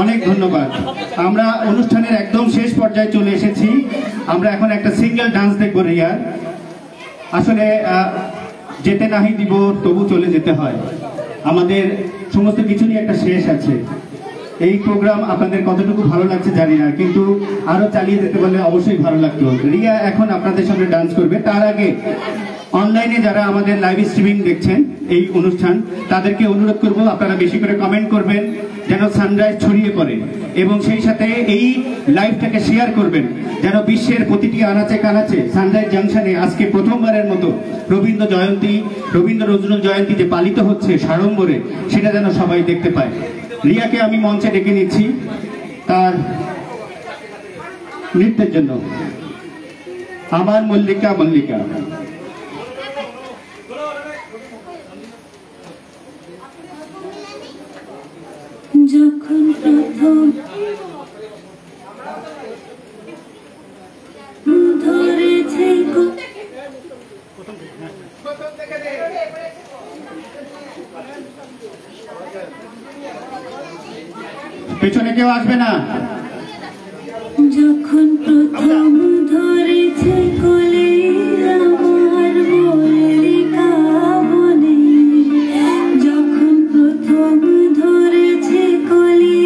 অনেক ধন্যবাদ। আমরা অনুষ্ঠানের একদম শেষ পর্যায়ে চলে এসেছি। আমরা এখন একটা সিঙ্গেল ডান্স দেখবো রিয়ার। আসলে যেতে নাহি দিব তবু চলে যেতে হয়, আমাদের সমস্ত কিছুরই একটা শেষ আছে। এই প্রোগ্রাম আপনাদের কতটুকু ভালো লাগছে জানি না, কিন্তু আরো চালিয়ে যেতে পারলে অবশ্যই ভালো লাগতো। রিয়া এখন আপনাদের সামনে ডান্স করবে। তার আগে অনলাইনে যারা আমাদের লাইভ স্ট্রিমিং দেখছেন এই অনুষ্ঠান, তাদেরকে অনুরোধ করব আপনারা বেশি করে কমেন্ট করবেন যেন সানরাইজ ছড়িয়ে পড়ে, এবং সেই সাথে এই লাইভটাকে শেয়ার করবেন যেন বিশ্বের প্রতিটি আনাচে কানাচে সানরাইজ জাংশনে আজকে প্রথমবারের মতো রবীন্দ্র নজরুল জয়ন্তী যে পালিত হচ্ছে সাড়ম্বরে, সেটা যেন সবাই দেখতে পায়। রিয়াকে আমি মঞ্চে ডেকে নিচ্ছি তার নৃত্যের জন্য। আমার মল্লিকা মল্লিকা। যখন প্রথম ধরেছে পেছনে কেউ আসবে না। যখন প্রথম ধরেছে কোলে আমার মল্লিকা বনে, যখন প্রথম ধরেছে কোলে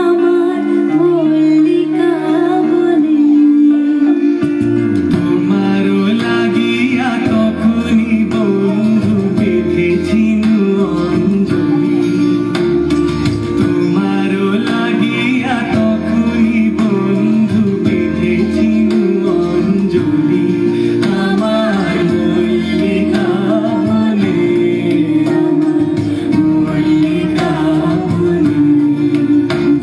আমার মল্লিকা বনে, তোমারও লাগিয়া তখনই বন্ধু বেঁধেছি অঞ্জলি, তোমারও লাগিয়া তখনই বন্ধু বেঁধেছি অঞ্জলি, আমার মল্লিকা বনে, আমার মল্লিকা বনে,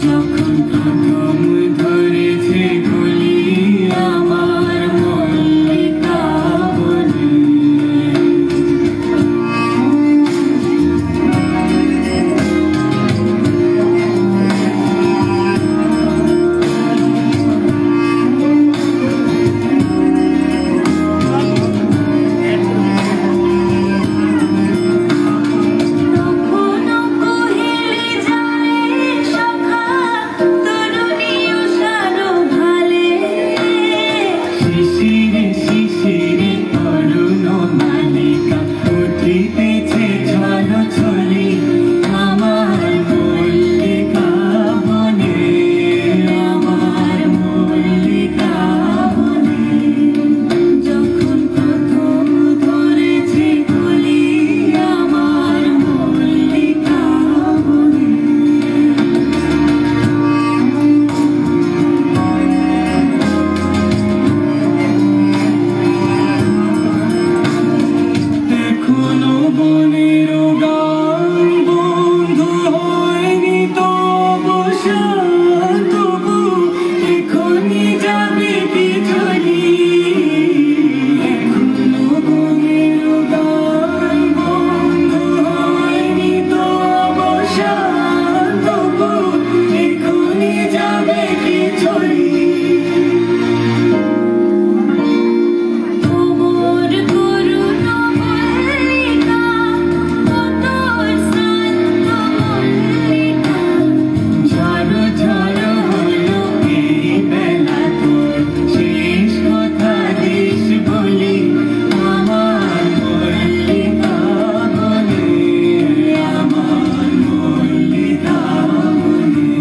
যখন প্রথম ধরেছে কলি আমার মল্লিকা বনে। কখনো কহিলি যায় সখা তরুণীয় সারো ভালে, শিশিরে শিশিরে তরুণ মালিকা উঠিতেছে ঝড় ছলি, আমার মল্লিকা বনে, আমার মল্লিকা বনে, যখন প্রথম ধরেছে কলি আমার মল্লিকা বনে। এখনো বনের গান বন্ধু হয়নি তো বসা, তবু এখনই যাবে কি ঝলি, এখনো বনের গান বন্ধু হয়নি তো বসা, তবু এখনই যাবে কি ঝলি। তোমার করুণ মল্লিকা তোর শান্ত মল্লিকা, ঝড় ঝড় হলো এই বেলা তোর শেষ কথা দিস বলি, আমার মল্লিকা বনে, আমার মল্লিকা বনে,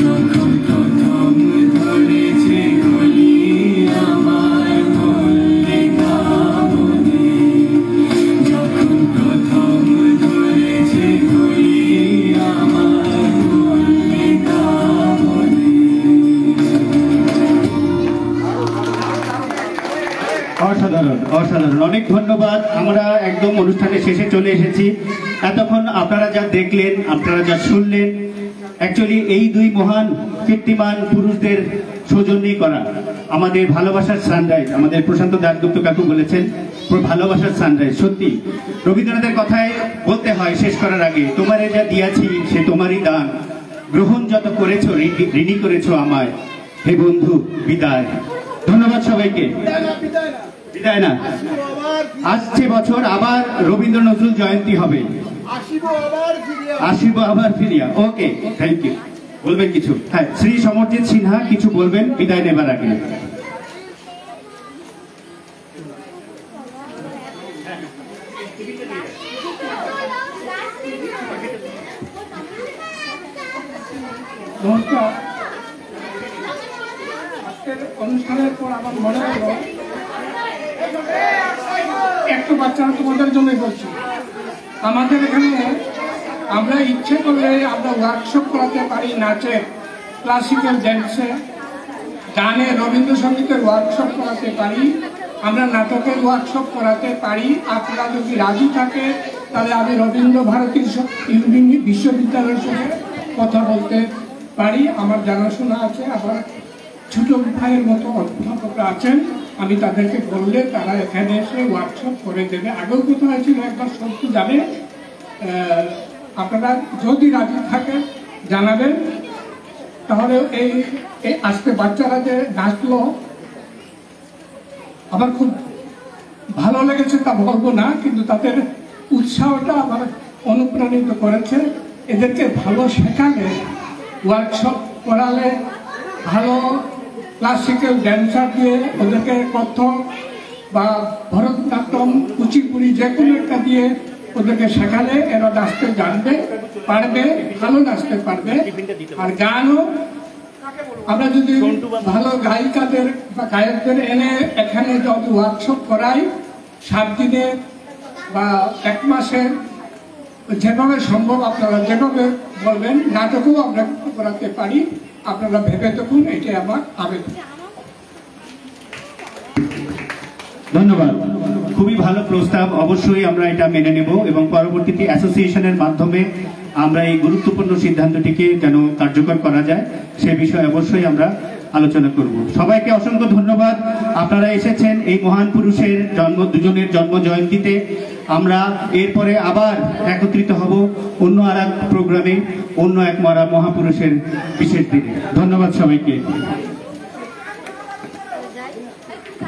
যখন প্রথম ধরেছে কলি আমার মল্লিকা বনে, যখন প্রথম ধরেছে কলি আমার মল্লিকা বনে। অসাধারণ অসাধারণ, অনেক ধন্যবাদ। আমরা একদম অনুষ্ঠানের শেষে চলে এসেছি। এতক্ষণ আপনারা যা দেখলেন, আপনারা যা শুনলেন, অ্যাকচুয়ালি এই দুই মহান কীর্তিমান পুরুষদের সৌজন্যই করা আমাদের ভালোবাসার সানরাইজ। আমাদের প্রশান্ত দাশগুপ্ত কাকু বলেছেন ভালোবাসার সানরাইজ। সত্যি রবীন্দ্রনাথের কথায় বলতে হয় শেষ করার আগে, তোমারে যা দিয়াছি সে তোমারই দান, গ্রহণ যত করেছো ঋণী করেছো আমায়, হে বন্ধু বিদায়। ধন্যবাদ সবাইকে। বিদায় না, আসছে বছর আবার রবীন্দ্র নজরুল জয়ন্তী হবে, আসিব আবার ফিরিয়া। ওকে, থ্যাংক ইউ। বলবেন কিছু? হ্যাঁ, শ্রী সমরজিৎ সিনহা কিছু বলবেন বিদায় নেবার আগে। নমস্কার। আজকের অনুষ্ঠানের পর আমার মনে হলো একটু বাচ্চারা তোমাদের জন্যই বলছি। আমাদের এখানে আমরা ইচ্ছে করলে আমরা ওয়ার্কশপ করাতে পারি, নাচে, ক্লাসিক্যাল ড্যান্সে, গানে, রবীন্দ্রসঙ্গীতের ওয়ার্কশপ করাতে পারি, আমরা নাটকের ওয়ার্কশপ করাতে পারি। আপনারা যদি রাজি থাকে তাহলে আমি রবীন্দ্র ভারতী বিশ্ববিদ্যালয়ের সঙ্গে কথা বলতে পারি, আমার জানাশোনা আছে। আবার ছোট ভাইয়ের মতো অধ্যাপকরা আছেন, আমি তাদেরকে বললে তারা এখানে এসে ওয়ার্কশপ করে দেবে। আগেও কথা হয়েছিল একবার, সত্যি জানে। আপনারা যদি রাজি থাকেন জানাবেন। তাহলে এই আজকে বাচ্চারা যে নাচলো আমার খুব ভালো লেগেছে তা বলবো না, কিন্তু তাদের উৎসাহটা আমার অনুপ্রাণিত করেছে। এদেরকে ভালো শেখালে, ওয়ার্কশপ করালে, ভালো ক্লাসিক্যাল ড্যান্সার দিয়ে ওদেরকে কত্থক বা ভরতনাট্যম, কুচিপুড়ি যে কোনো একটা দিয়ে ওদেরকে শেখালে এরা নাচতে জানবে, পারবে, ভালো নাচতে পারবে। আর গানও আমরা যদি ভালো গায়িকাদের বা গায়কদের এনে এখানে যদি ওয়ার্কশপ করাই 7 দিনে বা 1 মাসে, যেভাবে সম্ভব আপনারা যেভাবে বলবেন, নাটকও আমরা করাতে পারি। আপনারা ভেবে দেখুন, এটাই আমার আবেদন। ধন্যবাদ, খুবই ভালো প্রস্তাব। অবশ্যই আমরা এটা মেনে নেব এবং পরবর্তীতে অ্যাসোসিয়েশনের মাধ্যমে আমরা এই গুরুত্বপূর্ণ সিদ্ধান্তটিকে যেন কার্যকর করা যায় সে বিষয়ে অবশ্যই আমরা আলোচনা করব। সবাইকে অসংখ্য ধন্যবাদ, আপনারা এসেছেন এই মহান পুরুষের দুজনের জন্ম জয়ন্তীতে। আমরা এরপরে আবার একত্রিত হব অন্য আর এক প্রোগ্রামে, অন্য এক মহাপুরুষের বিশেষ দিনে। ধন্যবাদ সবাইকে।